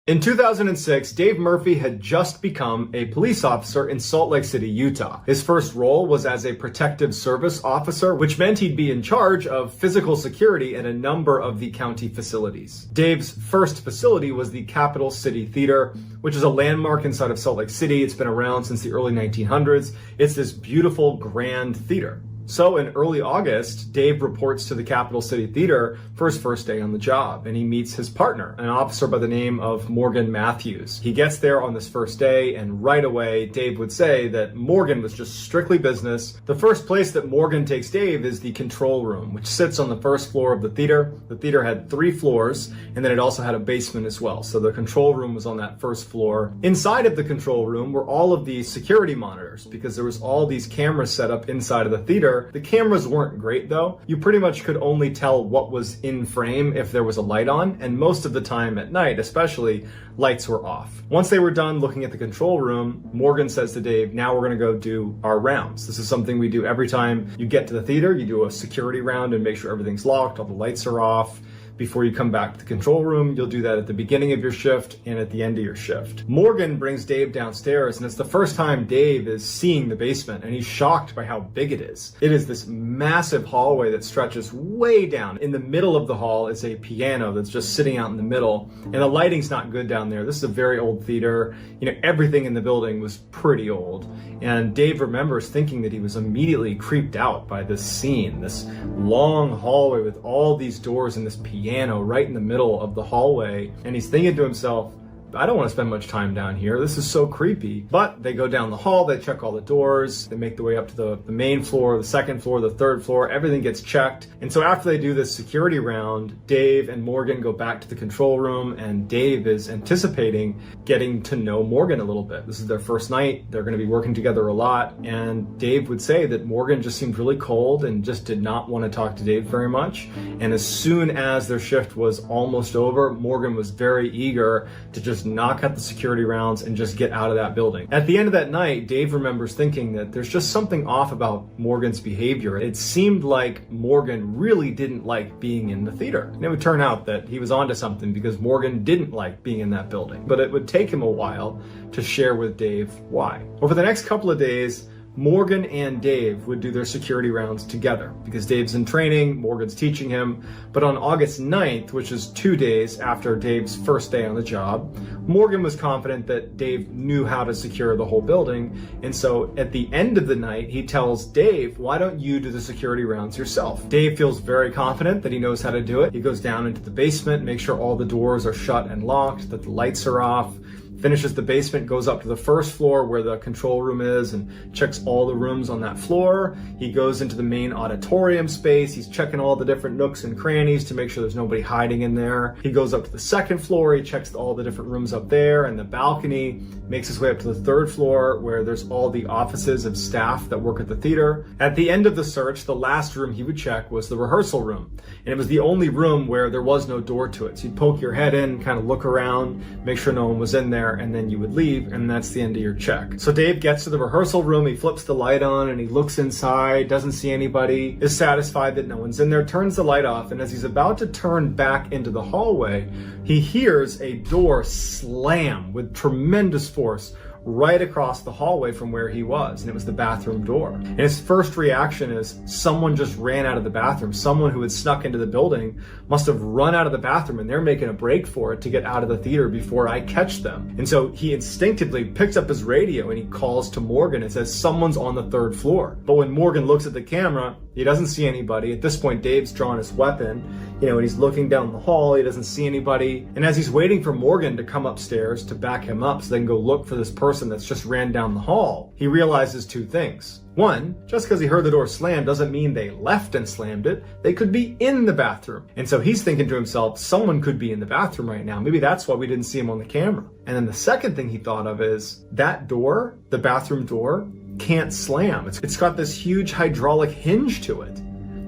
In 2006, Dave Murphy had just become a police officer in Salt Lake City, Utah. His first role was as a protective service officer, which meant he'd be in charge of physical security in a number of the county facilities. Dave's first facility was the Capital City Theater, which is a landmark inside of Salt Lake City. It's been around since the early 1900s. It's this beautiful, grand theater. So in early August, Dave reports to the Capital City Theater for his first day on the job, and he meets his partner, an officer by the name of Morgan Matthews. He gets there on this first day, and right away, Dave would say that Morgan was just strictly business. The first place that Morgan takes Dave is the control room, which sits on the first floor of the theater. The theater had 3 floors, and then it also had a basement as well. So the control room was on that first floor. Inside of the control room were all of the security monitors, because there was all these cameras set up inside of the theater. The cameras weren't great though. You pretty much could only tell what was in frame if there was a light on, and most of the time at night especially, lights were off. Once they were done looking at the control room, Morgan says to Dave, now we're gonna go do our rounds. This is something we do every time you get to the theater. You do a security round and make sure everything's locked, all the lights are off. Before you come back to the control room, you'll do that at the beginning of your shift and at the end of your shift. Morgan brings Dave downstairs, and it's the first time Dave is seeing the basement, and he's shocked by how big it is. It is this massive hallway that stretches way down. In the middle of the hall is a piano that's just sitting out in the middle, and the lighting's not good down there. This is a very old theater. Everything in the building was pretty old. And Dave remembers thinking that he was immediately creeped out by this scene, this long hallway with all these doors and this piano right in the middle of the hallway. And he's thinking to himself, I don't want to spend much time down here. This is so creepy. But they go down the hall, they check all the doors, they make their way up to the main floor, the second floor, the third floor, everything gets checked. And so after they do this security round, Dave and Morgan go back to the control room, and Dave is anticipating getting to know Morgan a little bit. This is their first night. They're going to be working together a lot. And Dave would say that Morgan just seemed really cold and just did not want to talk to Dave very much. And as soon as their shift was almost over, Morgan was very eager to just knock out the security rounds and just get out of that building. At the end of that night, Dave remembers thinking that there's just something off about Morgan's behavior. It seemed like Morgan really didn't like being in the theater. And it would turn out that he was onto something, because Morgan didn't like being in that building. But it would take him a while to share with Dave why. Over the next couple of days, Morgan and Dave would do their security rounds together, because Dave's in training, Morgan's teaching him. But on August 9th, which is 2 days after Dave's first day on the job, Morgan was confident that Dave knew how to secure the whole building. And so at the end of the night, he tells Dave, why don't you do the security rounds yourself? Dave feels very confident that he knows how to do it. He goes down into the basement, makes sure all the doors are shut and locked, that the lights are off, finishes the basement, goes up to the first floor where the control room is and checks all the rooms on that floor. He goes into the main auditorium space. He's checking all the different nooks and crannies to make sure there's nobody hiding in there. He goes up to the second floor. He checks all the different rooms up there and the balcony, makes his way up to the third floor where there's all the offices of staff that work at the theater. At the end of the search, the last room he would check was the rehearsal room. And it was the only room where there was no door to it. So you'd poke your head in, kind of look around, make sure no one was in there, and then you would leave, and that's the end of your check. So Dave gets to the rehearsal room, he flips the light on, and he looks inside, doesn't see anybody, is satisfied that no one's in there, turns the light off, and as he's about to turn back into the hallway, he hears a door slam with tremendous force right across the hallway from where he was, and it was the bathroom door. And his first reaction is someone just ran out of the bathroom. Someone who had snuck into the building must have run out of the bathroom, and they're making a break for it to get out of the theater before I catch them. And so he instinctively picks up his radio and he calls to Morgan and says someone's on the 3rd floor. But when Morgan looks at the camera, he doesn't see anybody. At this point, Dave's drawn his weapon, and he's looking down the hall. He doesn't see anybody. And as he's waiting for Morgan to come upstairs to back him up so they can go look for this person that's just ran down the hall, he realizes 2 things. One, just because he heard the door slam doesn't mean they left and slammed it. They could be in the bathroom. And so he's thinking to himself, someone could be in the bathroom right now. Maybe that's why we didn't see him on the camera. And then the second thing he thought of is that door, the bathroom door, can't slam. It's got this huge hydraulic hinge to it.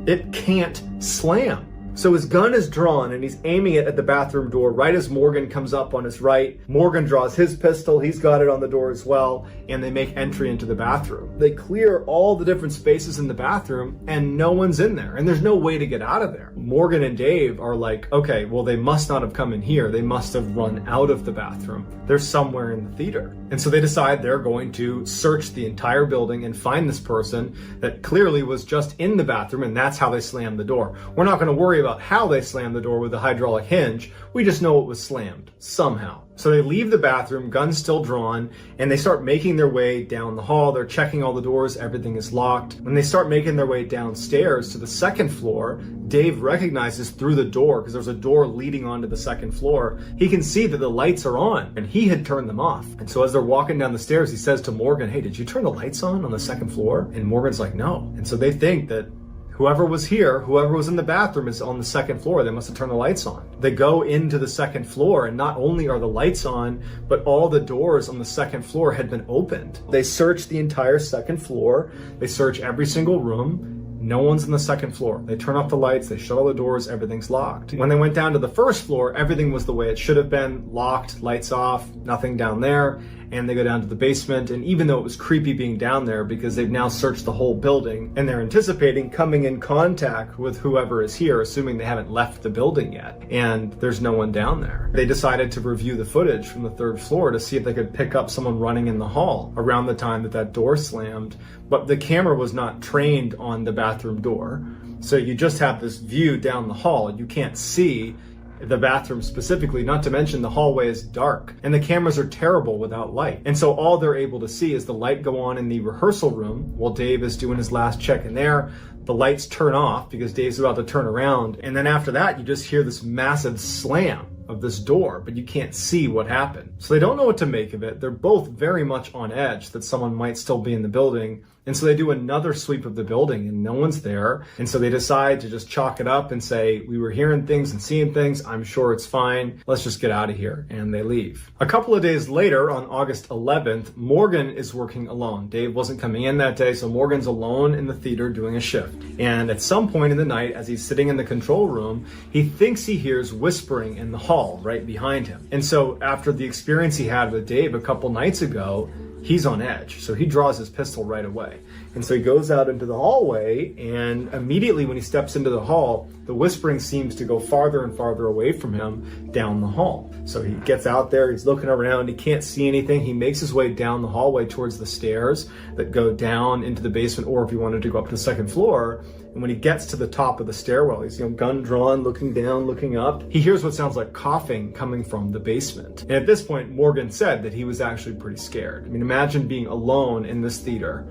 It can't slam. So his gun is drawn and he's aiming it at the bathroom door right as Morgan comes up on his right. Morgan draws his pistol, he's got it on the door as well, and they make entry into the bathroom. They clear all the different spaces in the bathroom and no one's in there, and there's no way to get out of there. Morgan and Dave are like, okay, well, they must not have come in here. They must have run out of the bathroom. They're somewhere in the theater. And so they decide they're going to search the entire building and find this person that clearly was just in the bathroom, and that's how they slammed the door. We're not going to worry about how they slammed the door with the hydraulic hinge. We just know it was slammed somehow. So they leave the bathroom, guns still drawn, and they start making their way down the hall. They're checking all the doors, everything is locked. When they start making their way downstairs to the 2nd floor, Dave recognizes through the door, because there's a door leading onto the 2nd floor, he can see that the lights are on, and he had turned them off. And so as they're walking down the stairs, he says to Morgan, hey, did you turn the lights on the 2nd floor? And Morgan's like, no. And so they think that whoever was here, whoever was in the bathroom is on the 2nd floor. They must have turned the lights on. They go into the 2nd floor, and not only are the lights on, but all the doors on the 2nd floor had been opened. They search the entire 2nd floor. They search every single room. No one's on the 2nd floor. They turn off the lights, they shut all the doors, everything's locked. When they went down to the 1st floor, everything was the way it should have been, locked, lights off, nothing down there. And they go down to the basement, and even though it was creepy being down there because they've now searched the whole building and they're anticipating coming in contact with whoever is here, assuming they haven't left the building yet, and there's no one down there. They decided to review the footage from the 3rd floor to see if they could pick up someone running in the hall around the time that door slammed, but the camera was not trained on the bathroom door, so you just have this view down the hall. You can't see the bathroom specifically, not to mention the hallway is dark and the cameras are terrible without light. And so all they're able to see is the light go on in the rehearsal room while Dave is doing his last check in there. The lights turn off because Dave's about to turn around. And then after that, you just hear this massive slam of this door, but you can't see what happened. So they don't know what to make of it. They're both very much on edge that someone might still be in the building. And so they do another sweep of the building and no one's there. And so they decide to just chalk it up and say, we were hearing things and seeing things. I'm sure it's fine. Let's just get out of here. And they leave. A couple of days later, on August 11th, Morgan is working alone. Dave wasn't coming in that day, so Morgan's alone in the theater doing a shift. And at some point in the night, as he's sitting in the control room, he thinks he hears whispering in the hall right behind him. And so after the experience he had with Dave a couple nights ago, he's on edge. So he draws his pistol right away. And so he goes out into the hallway, and immediately when he steps into the hall, the whispering seems to go farther and farther away from him down the hall. So he gets out there, he's looking around, he can't see anything. He makes his way down the hallway towards the stairs that go down into the basement, or if he wanted to go up to the 2nd floor. And when he gets to the top of the stairwell, he's gun drawn, looking down, looking up. He hears what sounds like coughing coming from the basement. And at this point, Morgan said that he was actually pretty scared. I mean, imagine being alone in this theater.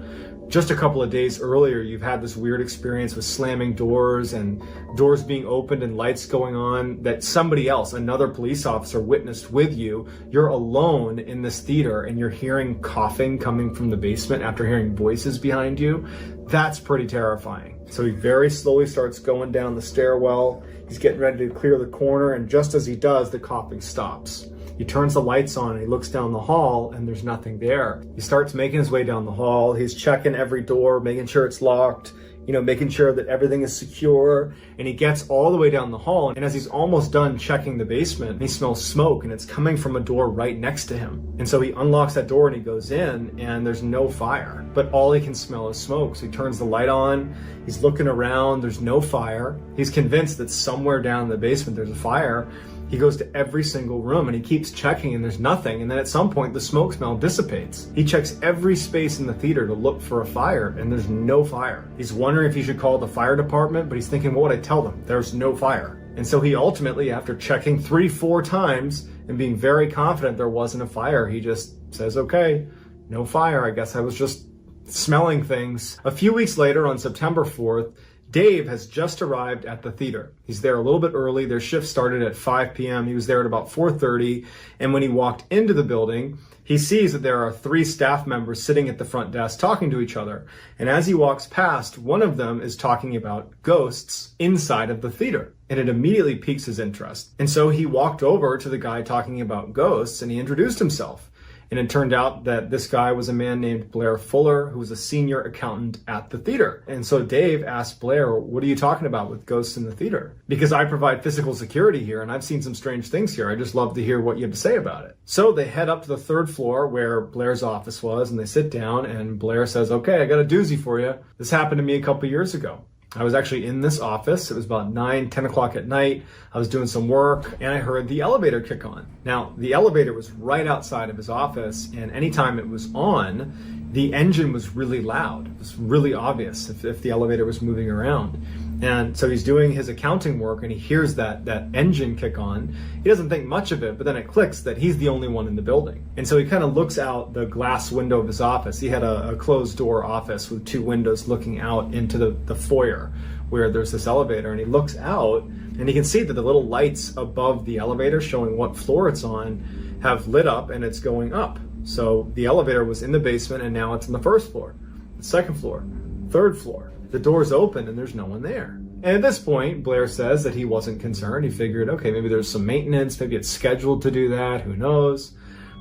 Just a couple of days earlier, you've had this weird experience with slamming doors and doors being opened and lights going on that somebody else, another police officer, witnessed with you. You're alone in this theater and you're hearing coughing coming from the basement after hearing voices behind you. That's pretty terrifying. So he very slowly starts going down the stairwell. He's getting ready to clear the corner, and just as he does, the coughing stops. He turns the lights on and he looks down the hall and there's nothing there. He starts making his way down the hall. He's checking every door, making sure it's locked, making sure that everything is secure. And he gets all the way down the hall. And as he's almost done checking the basement, he smells smoke, and it's coming from a door right next to him. And so he unlocks that door and he goes in, and there's no fire, but all he can smell is smoke. So he turns the light on. He's looking around. There's no fire. He's convinced that somewhere down in the basement there's a fire. He goes to every single room and he keeps checking and there's nothing. And then at some point the smoke smell dissipates. He checks every space in the theater to look for a fire and there's no fire. He's wondering if he should call the fire department, but he's thinking, what would I tell them? There's no fire. And so he ultimately, after checking 3-4 times and being very confident there wasn't a fire, he just says, okay, no fire. I guess I was just smelling things. A few weeks later, on September 4th, Dave has just arrived at the theater. He's there a little bit early. Their shift started at 5 p.m. He was there at about 4:30. And when he walked into the building, he sees that there are 3 staff members sitting at the front desk talking to each other. And as he walks past, one of them is talking about ghosts inside of the theater. And it immediately piques his interest. And so he walked over to the guy talking about ghosts and he introduced himself. And it turned out that this guy was a man named Blair Fuller, who was a senior accountant at the theater. And so Dave asked Blair, what are you talking about with ghosts in the theater? Because I provide physical security here and I've seen some strange things here. I just love to hear what you have to say about it. So they head up to the 3rd floor where Blair's office was and they sit down and Blair says, okay, I got a doozy for you. This happened to me a couple years ago. I was actually in this office. It was about 9-10 o'clock at night. I was doing some work and I heard the elevator kick on. Now, the elevator was right outside of his office, and anytime it was on, the engine was really loud. It was really obvious if the elevator was moving around. And so he's doing his accounting work and he hears that engine kick on. He doesn't think much of it, but then it clicks that he's the only one in the building. And so he kind of looks out the glass window of his office. He had a closed door office with 2 windows looking out into the foyer where there's this elevator. And he looks out and he can see that the little lights above the elevator showing what floor it's on have lit up and it's going up. So the elevator was in the basement and now it's on the 1st floor, the 2nd floor, 3rd floor. The door's open and there's no one there. And at this point, Blair says that he wasn't concerned. He figured, okay, maybe there's some maintenance, maybe it's scheduled to do that, who knows?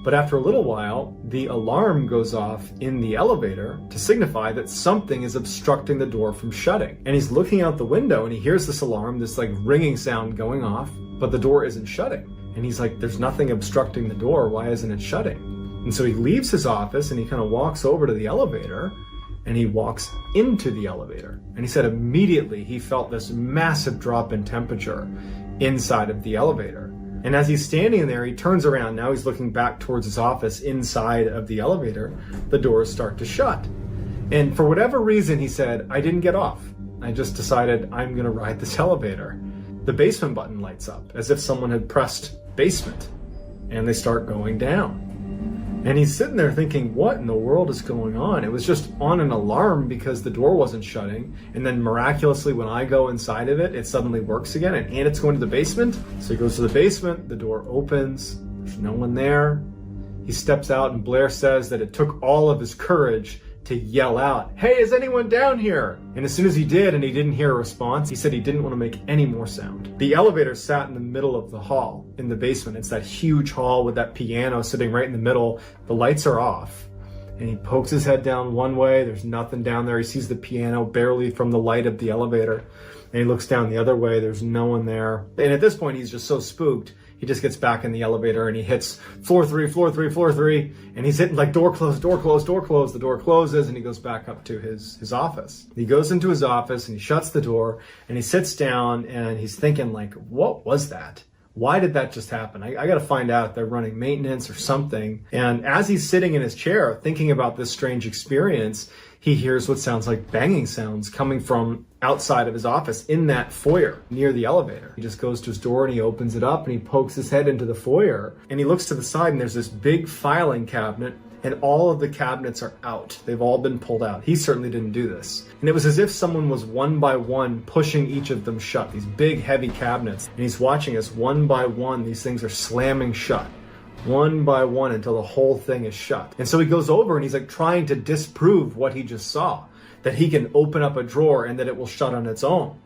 But after a little while, the alarm goes off in the elevator to signify that something is obstructing the door from shutting. And he's looking out the window and he hears this alarm, this like ringing sound going off, but the door isn't shutting. And he's like, there's nothing obstructing the door, why isn't it shutting? And so he leaves his office and he kind of walks over to the elevator and he walks into the elevator. And he said immediately he felt this massive drop in temperature inside of the elevator. And as he's standing there, he turns around. Now he's looking back towards his office inside of the elevator. The doors start to shut. And for whatever reason, he said, I didn't get off. I just decided I'm going to ride this elevator. The basement button lights up as if someone had pressed basement. And they start going down. And he's sitting there thinking, what in the world is going on? It was just on an alarm because the door wasn't shutting. And then miraculously, when I go inside of it, it suddenly works again and it's going to the basement. So he goes to the basement, the door opens, there's no one there. He steps out and Blair says that it took all of his courage to yell out, hey, is anyone down here? And as soon as he did and he didn't hear a response, he said he didn't want to make any more sound. The elevator sat in the middle of the hall in the basement. It's that huge hall with that piano sitting right in the middle. The lights are off. And he pokes his head down one way. There's nothing down there. He sees the piano barely from the light of the elevator. And he looks down the other way. There's no one there. And at this point, he's just so spooked. He just gets back in the elevator and he hits floor 3, floor 3, floor 3. And he's hitting like door closed, door closed, door closed. The door closes and he goes back up to his office. He goes into his office and he shuts the door and he sits down and he's thinking like, what was that? Why did that just happen? I got to find out if they're running maintenance or something. And as he's sitting in his chair thinking about this strange experience, he hears what sounds like banging sounds coming from outside of his office in that foyer near the elevator. He just goes to his door and he opens it up and he pokes his head into the foyer and he looks to the side and there's this big filing cabinet and all of the cabinets are out. They've all been pulled out. He certainly didn't do this. And it was as if someone was one by one pushing each of them shut, these big heavy cabinets. And he's watching as one by one these things are slamming shut. One by one until the whole thing is shut. And so he goes over and he's like trying to disprove what he just saw, that he can open up a drawer and that it will shut on its own.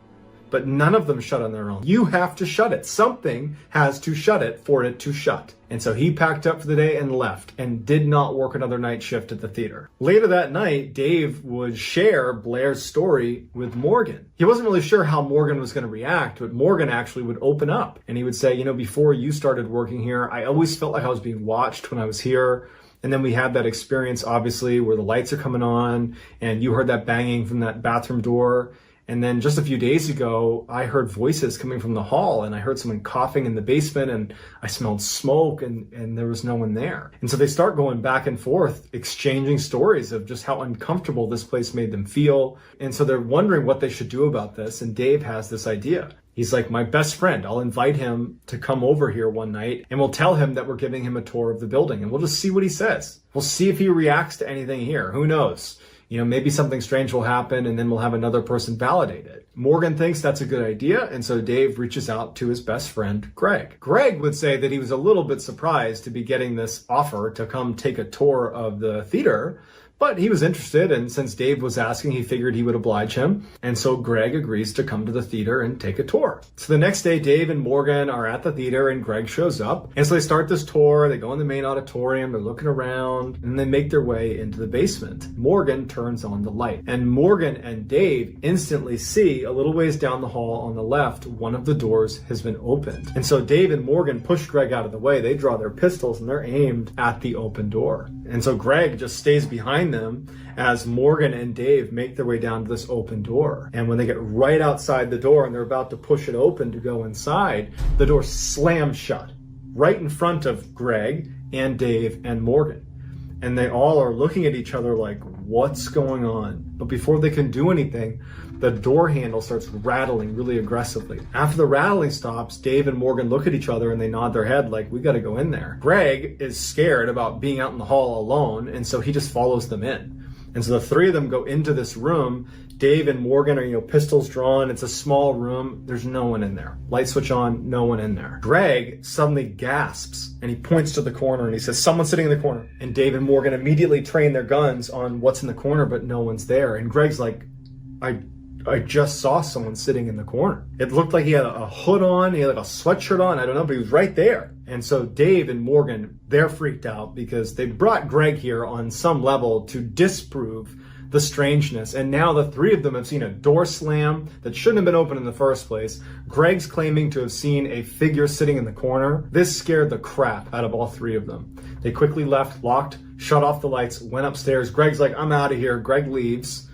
But none of them shut on their own. You have to shut it. Something has to shut it for it to shut. And so he packed up for the day and left and did not work another night shift at the theater. Later that night, Dave would share Blair's story with Morgan. He wasn't really sure how Morgan was going to react, but Morgan actually would open up and he would say, before you started working here, I always felt like I was being watched when I was here. And then we had that experience, obviously, where the lights are coming on and you heard that banging from that bathroom door. And then just a few days ago, I heard voices coming from the hall, and I heard someone coughing in the basement, and I smelled smoke, and there was no one there. And so they start going back and forth, exchanging stories of just how uncomfortable this place made them feel. And so they're wondering what they should do about this. And Dave has this idea. He's like, my best friend, I'll invite him to come over here one night, and we'll tell him that we're giving him a tour of the building, and we'll just see what he says. We'll see if he reacts to anything here. Who knows? Maybe something strange will happen, and then we'll have another person validate it. Morgan thinks that's a good idea, and so Dave reaches out to his best friend, Greg. Greg would say that he was a little bit surprised to be getting this offer to come take a tour of the theater, but he was interested, and since Dave was asking, he figured he would oblige him. And so Greg agrees to come to the theater and take a tour. So the next day, Dave and Morgan are at the theater, and Greg shows up. And so they start this tour. They go in the main auditorium. They're looking around, and they make their way into the basement. Morgan turns on the light, and Morgan and Dave instantly see a little ways down the hall on the left, one of the doors has been opened. And so Dave and Morgan push Greg out of the way. They draw their pistols, and they're aimed at the open door. And so Greg just stays behind them as Morgan and Dave make their way down to this open door. And when they get right outside the door and they're about to push it open to go inside, the door slams shut right in front of Greg and Dave and Morgan. And they all are looking at each other like, what's going on? But before they can do anything, the door handle starts rattling really aggressively. After the rattling stops, Dave and Morgan look at each other and they nod their head like, we got to go in there. Greg is scared about being out in the hall alone, and so he just follows them in. And so the three of them go into this room. Dave and Morgan are, pistols drawn. It's a small room. There's no one in there. Light switch on, no one in there. Greg suddenly gasps and he points to the corner and he says, someone's sitting in the corner. And Dave and Morgan immediately train their guns on what's in the corner, but no one's there. And Greg's like, I just saw someone sitting in the corner. It looked like he had a hood on, he had like a sweatshirt on, I don't know, but he was right there. And so Dave and Morgan, they're freaked out because they brought Greg here on some level to disprove the strangeness. And now the three of them have seen a door slam that shouldn't have been open in the first place. Greg's claiming to have seen a figure sitting in the corner. This scared the crap out of all three of them. They quickly left, locked, shut off the lights, went upstairs. Greg's like, I'm out of here. Greg leaves.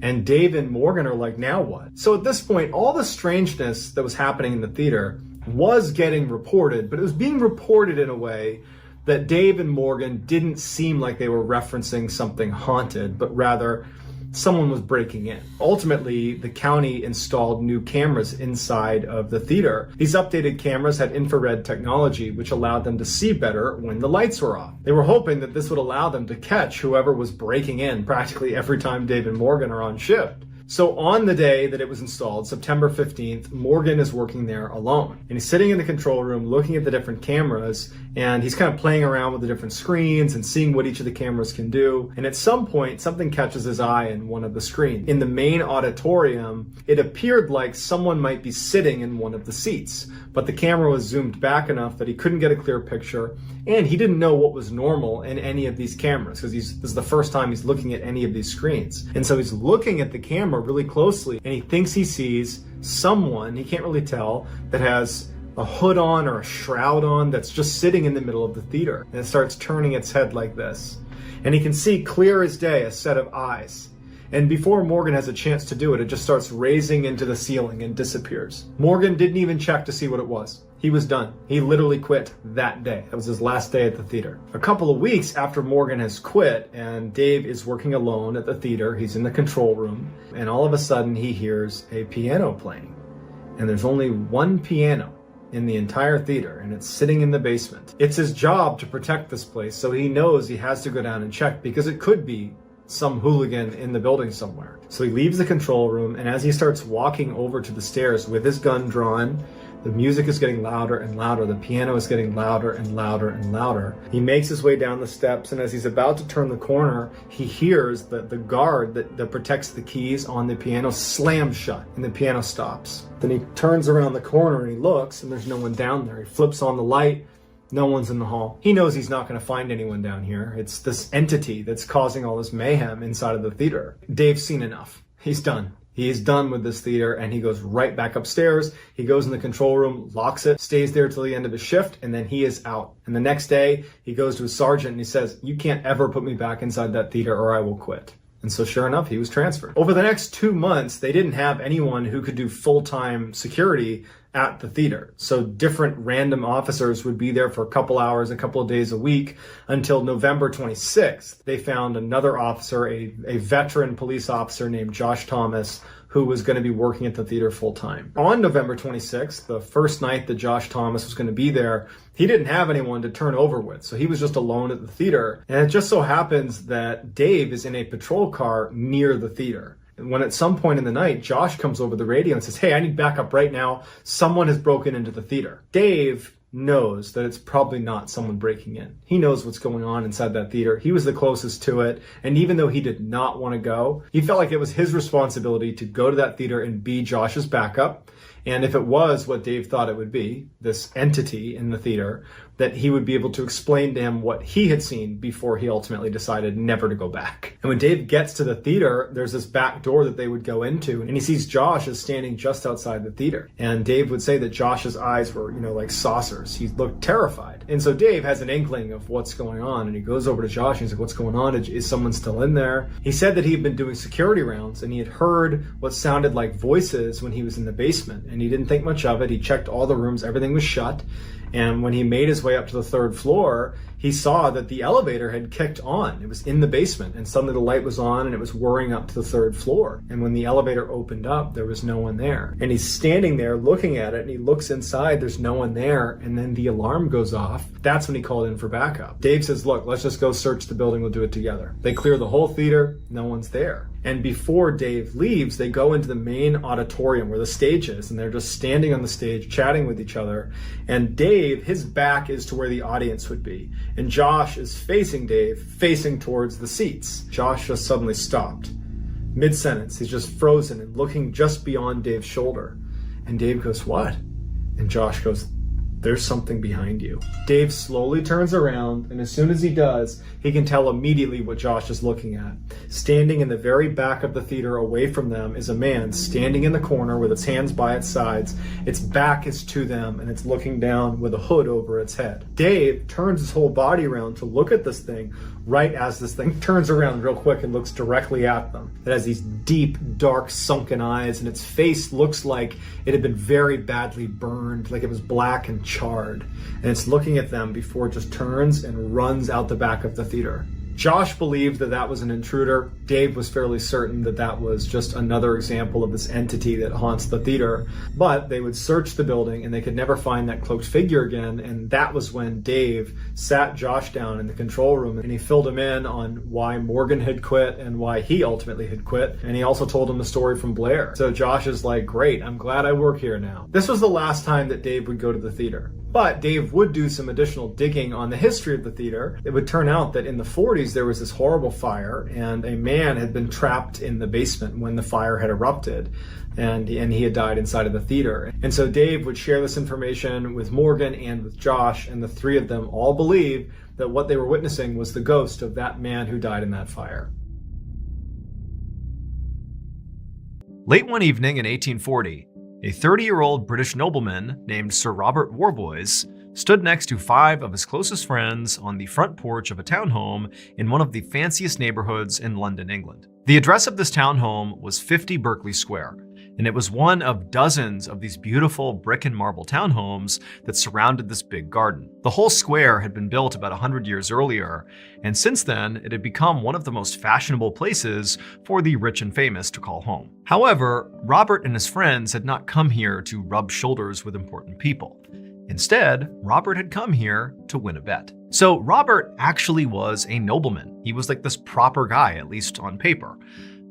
And Dave and Morgan are like, now what? So at this point, all the strangeness that was happening in the theater was getting reported, but it was being reported in a way that Dave and Morgan didn't seem like they were referencing something haunted, but rather someone was breaking in. Ultimately, the county installed new cameras inside of the theater. These updated cameras had infrared technology, which allowed them to see better when the lights were off. They were hoping that this would allow them to catch whoever was breaking in practically every time Dave and Morgan are on shift. So on the day that it was installed, September 15th, Morgan is working there alone. And he's sitting in the control room looking at the different cameras, and he's kind of playing around with the different screens and seeing what each of the cameras can do. And at some point, something catches his eye in one of the screens. In the main auditorium, it appeared like someone might be sitting in one of the seats, but the camera was zoomed back enough that he couldn't get a clear picture, and he didn't know what was normal in any of these cameras because this is the first time he's looking at any of these screens. And so he's looking at the camera really closely, and he thinks he sees someone, he can't really tell, that has a hood on or a shroud on that's just sitting in the middle of the theater. And it starts turning its head like this. And he can see clear as day a set of eyes. And before Morgan has a chance to do it, it just starts raising into the ceiling and disappears. Morgan didn't even check to see what it was. He was done. He literally quit that day. That was his last day at the theater. A couple of weeks after Morgan has quit and Dave is working alone at the theater, he's in the control room, and all of a sudden he hears a piano playing. And there's only one piano in the entire theater, and it's sitting in the basement. It's his job to protect this place, so he knows he has to go down and check because it could be some hooligan in the building somewhere. So he leaves the control room, and as he starts walking over to the stairs with his gun drawn, the music is getting louder and louder. The piano is getting louder and louder and louder. He makes his way down the steps, and as he's about to turn the corner, he hears the guard that protects the keys on the piano slam shut, and the piano stops. Then he turns around the corner and he looks, and there's no one down there. He flips on the light. No one's in the hall. He knows he's not going to find anyone down here. It's this entity that's causing all this mayhem inside of the theater. Dave's seen enough. He's done. He is done with this theater, and he goes right back upstairs. He goes in the control room, locks it, stays there till the end of his shift, and then he is out. And the next day, he goes to his sergeant and he says, "You can't ever put me back inside that theater or I will quit." And so sure enough, he was transferred. Over the next 2 months, they didn't have anyone who could do full-time security at the theater. So different random officers would be there for a couple hours, a couple of days a week until November 26th. They found another officer, a veteran police officer named Josh Thomas, who was going to be working at the theater full time. On November 26th, the first night that Josh Thomas was going to be there, he didn't have anyone to turn over with. So he was just alone at the theater. And it just so happens that Dave is in a patrol car near the theater. And when at some point in the night, Josh comes over the radio and says, "Hey, I need backup right now. Someone has broken into the theater." Dave knows that it's probably not someone breaking in. He knows what's going on inside that theater. He was the closest to it. And even though he did not want to go, he felt like it was his responsibility to go to that theater and be Josh's backup. And if it was what Dave thought it would be, this entity in the theater, that he would be able to explain to him what he had seen before he ultimately decided never to go back. And when Dave gets to the theater, there's this back door that they would go into, and he sees Josh is standing just outside the theater. And Dave would say that Josh's eyes were, like saucers. He looked terrified. And so Dave has an inkling of what's going on, and he goes over to Josh and he's like, "What's going on? Is someone still in there?" He said that he had been doing security rounds, and he had heard what sounded like voices when he was in the basement, and he didn't think much of it. He checked all the rooms, everything was shut. And when he made his way up to the third floor, he saw that the elevator had kicked on. It was in the basement, and suddenly the light was on and it was whirring up to the third floor. And when the elevator opened up, there was no one there. And he's standing there looking at it, and he looks inside, there's no one there, and then the alarm goes off. That's when he called in for backup. Dave says, "Look, let's just go search the building, we'll do it together." They clear the whole theater, no one's there. And before Dave leaves, they go into the main auditorium where the stage is, and they're just standing on the stage chatting with each other. And Dave, his back is to where the audience would be. And Josh is facing Dave, facing towards the seats. Josh just suddenly stopped. Mid-sentence, he's just frozen and looking just beyond Dave's shoulder. And Dave goes, "What?" And Josh goes, "There's something behind you." Dave slowly turns around, and as soon as he does, he can tell immediately what Josh is looking at. Standing in the very back of the theater away from them is a man standing in the corner with its hands by its sides. Its back is to them, and it's looking down with a hood over its head. Dave turns his whole body around to look at this thing right as this thing turns around real quick and looks directly at them. It has these deep, dark, sunken eyes, and its face looks like it had been very badly burned, like it was black and charred. And it's looking at them before it just turns and runs out the back of the theater. Josh believed that that was an intruder. Dave was fairly certain that that was just another example of this entity that haunts the theater. But they would search the building and they could never find that cloaked figure again. And that was when Dave sat Josh down in the control room and he filled him in on why Morgan had quit and why he ultimately had quit. And he also told him the story from Blair. So Josh is like, "Great, I'm glad I work here now." This was the last time that Dave would go to the theater. But Dave would do some additional digging on the history of the theater. It would turn out that in the 40s, there was this horrible fire, and a man had been trapped in the basement when the fire had erupted, and he had died inside of the theater. And so Dave would share this information with Morgan and with Josh, and the three of them all believed that what they were witnessing was the ghost of that man who died in that fire. Late one evening in 1840, a 30-year-old British nobleman named Sir Robert Warboys stood next to 5 of his closest friends on the front porch of a townhome in one of the fanciest neighborhoods in London, England. The address of this townhome was 50 Berkeley Square, and it was one of dozens of these beautiful brick and marble townhomes that surrounded this big garden. The whole square had been built about 100 years earlier, and since then it had become one of the most fashionable places for the rich and famous to call home. However, Robert and his friends had not come here to rub shoulders with important people. Instead, Robert had come here to win a bet. So Robert actually was a nobleman. He was like this proper guy, at least on paper.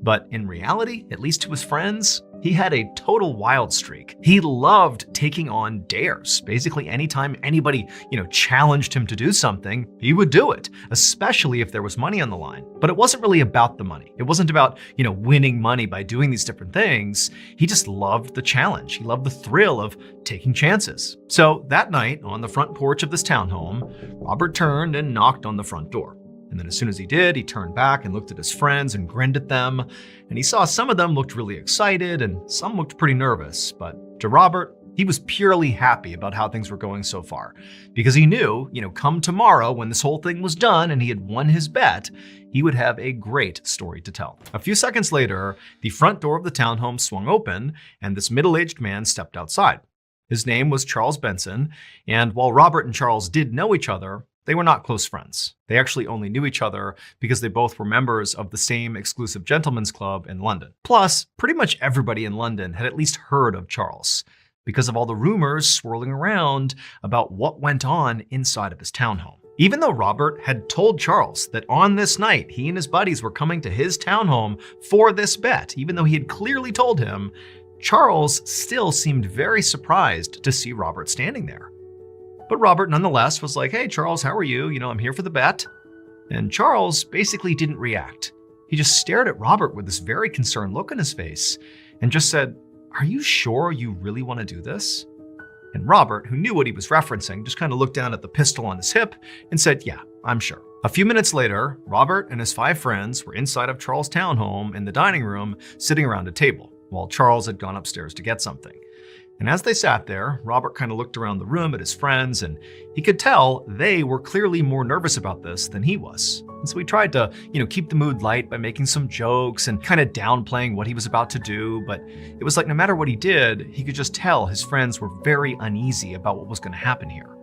But in reality, at least to his friends, he had a total wild streak. He loved taking on dares. Basically, anytime anybody, challenged him to do something, he would do it, especially if there was money on the line. But it wasn't really about the money. It wasn't about, winning money by doing these different things. He just loved the challenge. He loved the thrill of taking chances. So that night, on the front porch of this townhome, Robert turned and knocked on the front door. And then as soon as he did, he turned back and looked at his friends and grinned at them. And he saw some of them looked really excited and some looked pretty nervous. But to Robert, He was purely happy about how things were going so far, because he knew, come tomorrow when this whole thing was done and he had won his bet, he would have a great story to tell. A few seconds later, the front door of the townhome swung open and this middle-aged man stepped outside. His name was Charles Benson, and while Robert and Charles did know each other, they were not close friends. They actually only knew each other because they both were members of the same exclusive gentlemen's club in London. Plus, pretty much everybody in London had at least heard of Charles, because of all the rumors swirling around about what went on inside of his townhome. Even though Robert had told Charles that on this night he and his buddies were coming to his townhome for this bet, even though he had clearly told him, Charles still seemed very surprised to see Robert standing there. But Robert nonetheless was like, "Hey Charles, how are you? I'm here for the bet." And Charles basically didn't react. He just stared at Robert with this very concerned look on his face and just said, "Are you sure you really want to do this?" And Robert, who knew what he was referencing, just kind of looked down at the pistol on his hip and said, "Yeah, I'm sure." A few minutes later, Robert and his 5 friends were inside of Charles' townhome in the dining room, sitting around a table, while Charles had gone upstairs to get something. And as they sat there, Robert kind of looked around the room at his friends, and he could tell they were clearly more nervous about this than he was. And so he tried to, keep the mood light by making some jokes and kind of downplaying what he was about to do. But it was like no matter what he did, he could just tell his friends were very uneasy about what was going to happen here.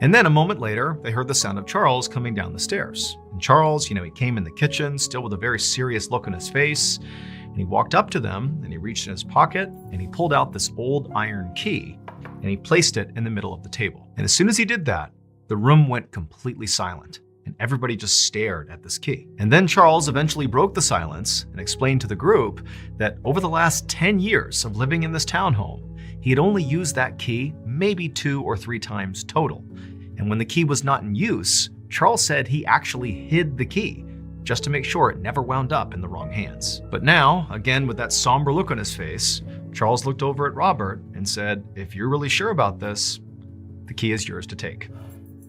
And then a moment later, they heard the sound of Charles coming down the stairs. And Charles, he came in the kitchen, still with a very serious look on his face. And he walked up to them and he reached in his pocket and he pulled out this old iron key and he placed it in the middle of the table. And as soon as he did that, the room went completely silent and everybody just stared at this key. And then Charles eventually broke the silence and explained to the group that over the last 10 years of living in this townhome, he had only used that key maybe 2 or 3 times total. And when the key was not in use, Charles said he actually hid the key just to make sure it never wound up in the wrong hands. But now, again with that somber look on his face, Charles looked over at Robert and said, "If you're really sure about this, the key is yours to take."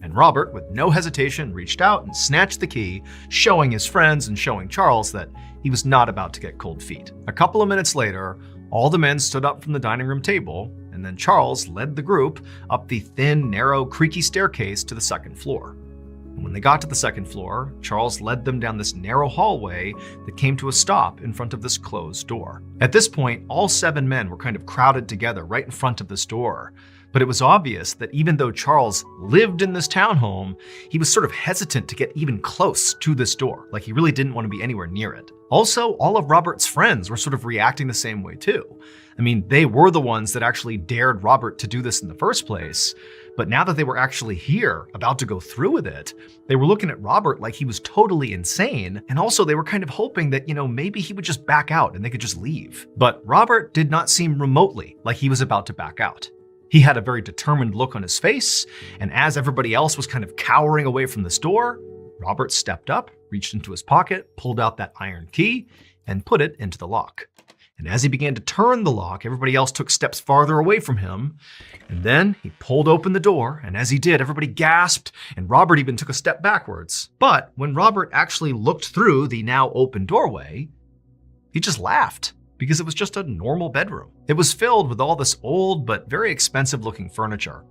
And Robert, with no hesitation, reached out and snatched the key, showing his friends and showing Charles that he was not about to get cold feet. A couple of minutes later, all the men stood up from the dining room table, and then Charles led the group up the thin, narrow, creaky staircase to the second floor. And when they got to the second floor, Charles led them down this narrow hallway that came to a stop in front of this closed door. At this point, all 7 men were kind of crowded together right in front of this door. But it was obvious that even though Charles lived in this townhome, he was sort of hesitant to get even close to this door. Like he really didn't want to be anywhere near it. Also, all of Robert's friends were sort of reacting the same way too. I mean, they were the ones that actually dared Robert to do this in the first place. But now that they were actually here, about to go through with it, they were looking at Robert like he was totally insane. And also they were kind of hoping that, maybe he would just back out and they could just leave. But Robert did not seem remotely like he was about to back out. He had a very determined look on his face. And as everybody else was kind of cowering away from this door, Robert stepped up, reached into his pocket, pulled out that iron key, and put it into the lock. And as he began to turn the lock, everybody else took steps farther away from him. And then he pulled open the door, and as he did, everybody gasped, and Robert even took a step backwards. But when Robert actually looked through the now open doorway, he just laughed, because it was just a normal bedroom. It was filled with all this old but very expensive looking furniture.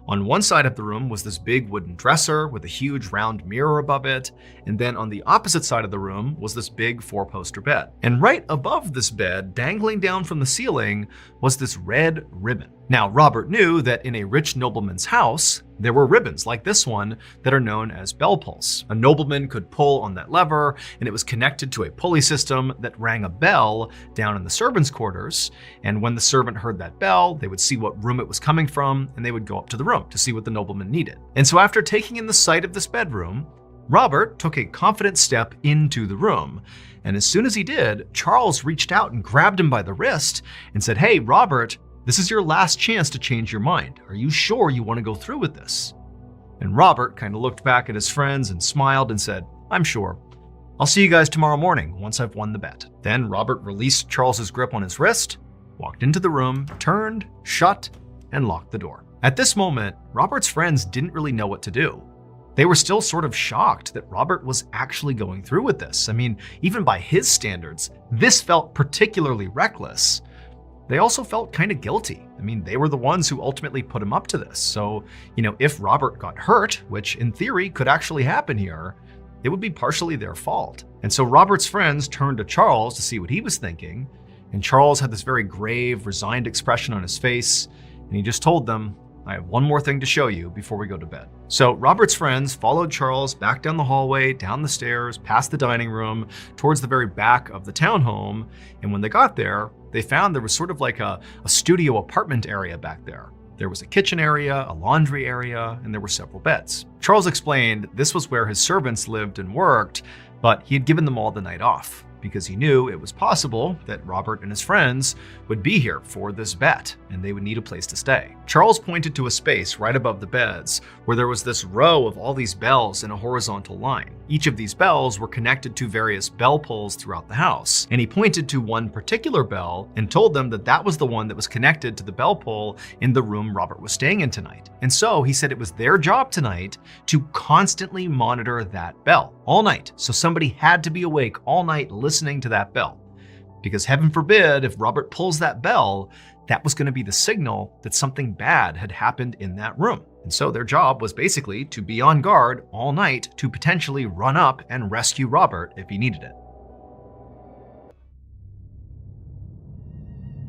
On one side of the room was this big wooden dresser with a huge round mirror above it, and then on the opposite side of the room was this big 4-poster bed. And right above this bed, dangling down from the ceiling, was this red ribbon. Now, Robert knew that in a rich nobleman's house, there were ribbons like this one that are known as bell pulls. A nobleman could pull on that lever, and it was connected to a pulley system that rang a bell down in the servants' quarters. And when the servant heard that bell, they would see what room it was coming from, and they would go up to the room to see what the nobleman needed. And so after taking in the sight of this bedroom, Robert took a confident step into the room. And as soon as he did, Charles reached out and grabbed him by the wrist and said, "Hey, Robert, this is your last chance to change your mind. Are you sure you want to go through with this?" And Robert kind of looked back at his friends and smiled and said, "I'm sure. I'll see you guys tomorrow morning once I've won the bet." Then Robert released Charles's grip on his wrist, walked into the room, turned, shut, and locked the door. At this moment, Robert's friends didn't really know what to do. They were still sort of shocked that Robert was actually going through with this. I mean, even by his standards, this felt particularly reckless. they also felt kind of guilty. I mean, they were the ones who ultimately put him up to this. So, if Robert got hurt, which in theory could actually happen here, it would be partially their fault. And so Robert's friends turned to Charles to see what he was thinking. And Charles had this very grave, resigned expression on his face. And he just told them, "I have one more thing to show you before we go to bed." So Robert's friends followed Charles back down the hallway, down the stairs, past the dining room, towards the very back of the townhome. And when they got there, they found there was sort of like a studio apartment area back there. There was a kitchen area, a laundry area, and there were several beds. Charles explained this was where his servants lived and worked, but he had given them all the night off because he knew it was possible that Robert and his friends would be here for this bet and they would need a place to stay. Charles pointed to a space right above the beds where there was this row of all these bells in a horizontal line. Each of these bells were connected to various bell pulls throughout the house, and he pointed to one particular bell and told them that that was the one that was connected to the bell pull in the room Robert was staying in tonight. And so he said it was their job tonight to constantly monitor that bell all night. So somebody had to be awake all night listening to that bell, because heaven forbid if Robert pulls that bell, that was going to be the signal that something bad had happened in that room. And so their job was basically to be on guard all night to potentially run up and rescue Robert if he needed it.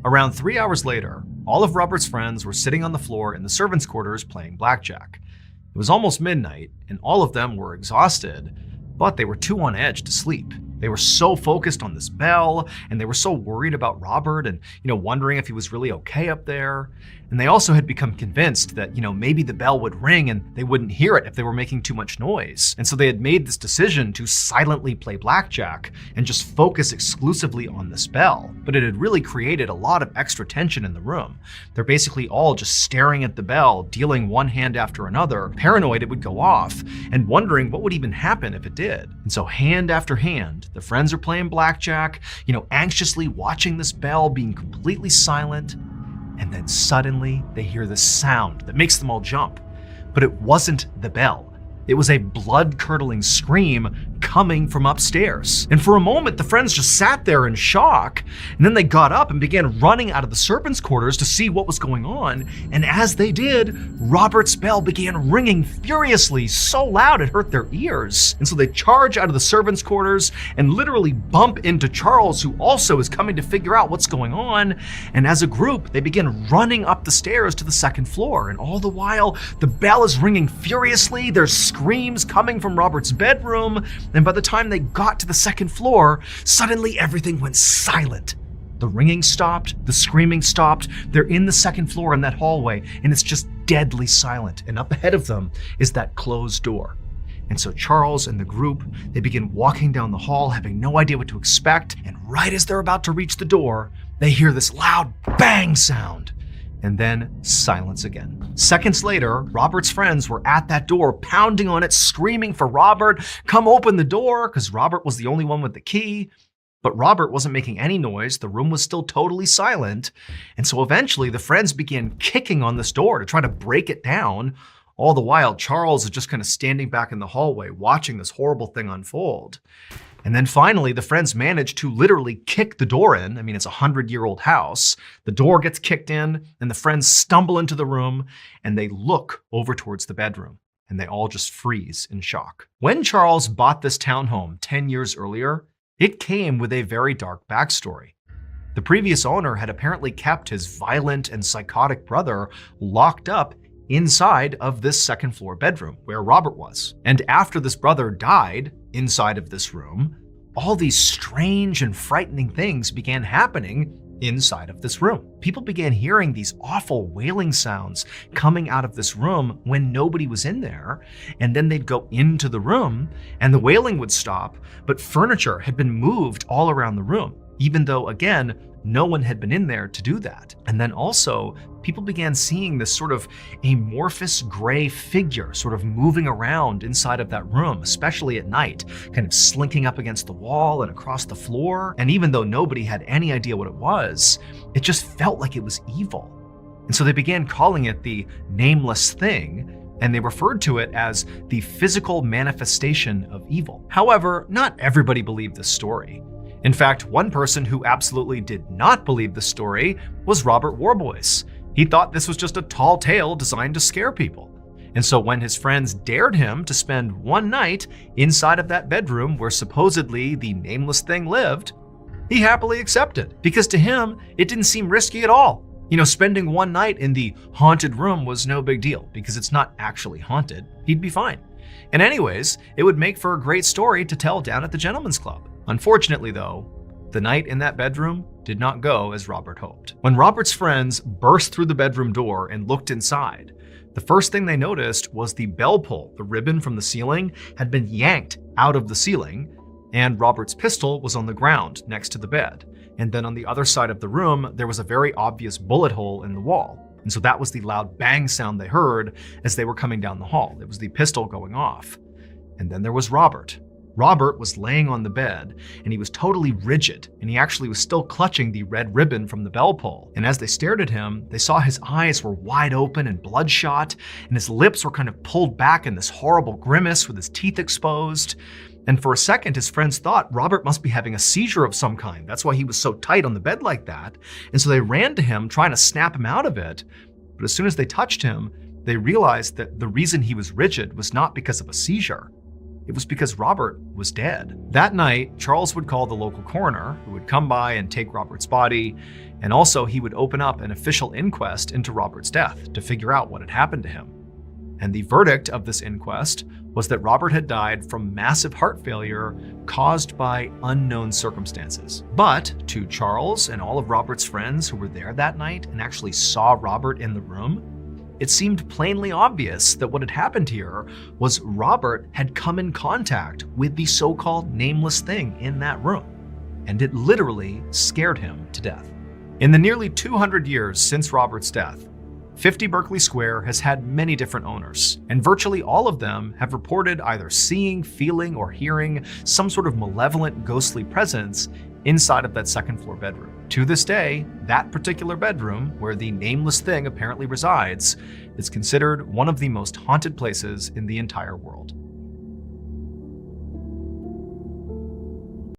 Around 3 hours later, all of Robert's friends were sitting on the floor in the servants' quarters playing blackjack. It was almost midnight, and all of them were exhausted, but they were too on edge to sleep. They were so focused on this bell, and they were so worried about Robert and, wondering if he was really okay up there. And they also had become convinced that, maybe the bell would ring and they wouldn't hear it if they were making too much noise. And so they had made this decision to silently play blackjack and just focus exclusively on this bell. But it had really created a lot of extra tension in the room. They're basically all just staring at the bell, dealing one hand after another, paranoid it would go off, and wondering what would even happen if it did. And so hand after hand, the friends are playing blackjack, anxiously watching this bell being completely silent. And then suddenly they hear this sound that makes them all jump. But it wasn't the bell. It was a blood-curdling scream coming from upstairs. And for a moment, the friends just sat there in shock. And then they got up and began running out of the servants' quarters to see what was going on. And as they did, Robert's bell began ringing furiously, so loud it hurt their ears. And so they charge out of the servants' quarters and literally bump into Charles, who also is coming to figure out what's going on. And as a group, they begin running up the stairs to the second floor. And all the while, the bell is ringing furiously. There's screams coming from Robert's bedroom. And by the time they got to the second floor, suddenly everything went silent. The ringing stopped, the screaming stopped. They're in the second floor in that hallway, and it's just deadly silent. And up ahead of them is that closed door. And so Charles and the group, they begin walking down the hall, having no idea what to expect. And right as they're about to reach the door, they hear this loud bang sound. And then silence again. Seconds later, Robert's friends were at that door, pounding on it, screaming for Robert, "Come open the door," because Robert was the only one with the key. But Robert wasn't making any noise. The room was still totally silent. And so eventually the friends began kicking on this door to try to break it down. All the while, Charles is just kind of standing back in the hallway, watching this horrible thing unfold. And then finally, the friends manage to literally kick the door in. I mean, it's a 100-year-old house. The door gets kicked in, and the friends stumble into the room, and they look over towards the bedroom, and they all just freeze in shock. When Charles bought this townhome 10 years earlier, it came with a very dark backstory. The previous owner had apparently kept his violent and psychotic brother locked up inside of this second floor bedroom where Robert was. And after this brother died inside of this room, all these strange and frightening things began happening inside of this room. People began hearing these awful wailing sounds coming out of this room when nobody was in there. And then they'd go into the room and the wailing would stop, but furniture had been moved all around the room, even though, again, no one had been in there to do that. And then also, people began seeing this sort of amorphous gray figure sort of moving around inside of that room, especially at night, kind of slinking up against the wall and across the floor. And even though nobody had any idea what it was, it just felt like it was evil. And so they began calling it the nameless thing, and they referred to it as the physical manifestation of evil. However, not everybody believed this story. In fact, one person who absolutely did not believe the story was Robert Warboys. He thought this was just a tall tale designed to scare people. And so when his friends dared him to spend one night inside of that bedroom where supposedly the nameless thing lived, he happily accepted, because to him, it didn't seem risky at all. Spending one night in the haunted room was no big deal because it's not actually haunted. He'd be fine. And anyways, it would make for a great story to tell down at the Gentlemen's Club. Unfortunately though, the night in that bedroom did not go as Robert hoped. When Robert's friends burst through the bedroom door and looked inside, the first thing they noticed was the bell pull, the ribbon from the ceiling, had been yanked out of the ceiling, and Robert's pistol was on the ground next to the bed. And then on the other side of the room, there was a very obvious bullet hole in the wall. And so that was the loud bang sound they heard as they were coming down the hall. It was the pistol going off. And then there was Robert. Robert was laying on the bed, and he was totally rigid, and he actually was still clutching the red ribbon from the bell pull. And as they stared at him, they saw his eyes were wide open and bloodshot, and his lips were kind of pulled back in this horrible grimace with his teeth exposed. And for a second, his friends thought Robert must be having a seizure of some kind. That's why he was so tight on the bed like that. And so they ran to him, trying to snap him out of it. But as soon as they touched him, they realized that the reason he was rigid was not because of a seizure. It was because Robert was dead. That night, Charles would call the local coroner, who would come by and take Robert's body, and also he would open up an official inquest into Robert's death to figure out what had happened to him. And the verdict of this inquest was that Robert had died from massive heart failure caused by unknown circumstances. But to Charles and all of Robert's friends who were there that night and actually saw Robert in the room, it seemed plainly obvious that what had happened here was Robert had come in contact with the so-called nameless thing in that room, and it literally scared him to death. In the nearly 200 years since Robert's death, 50 Berkeley Square has had many different owners, and virtually all of them have reported either seeing, feeling, or hearing some sort of malevolent, ghostly presence inside of that second floor bedroom. To this day, that particular bedroom, where the nameless thing apparently resides, is considered one of the most haunted places in the entire world.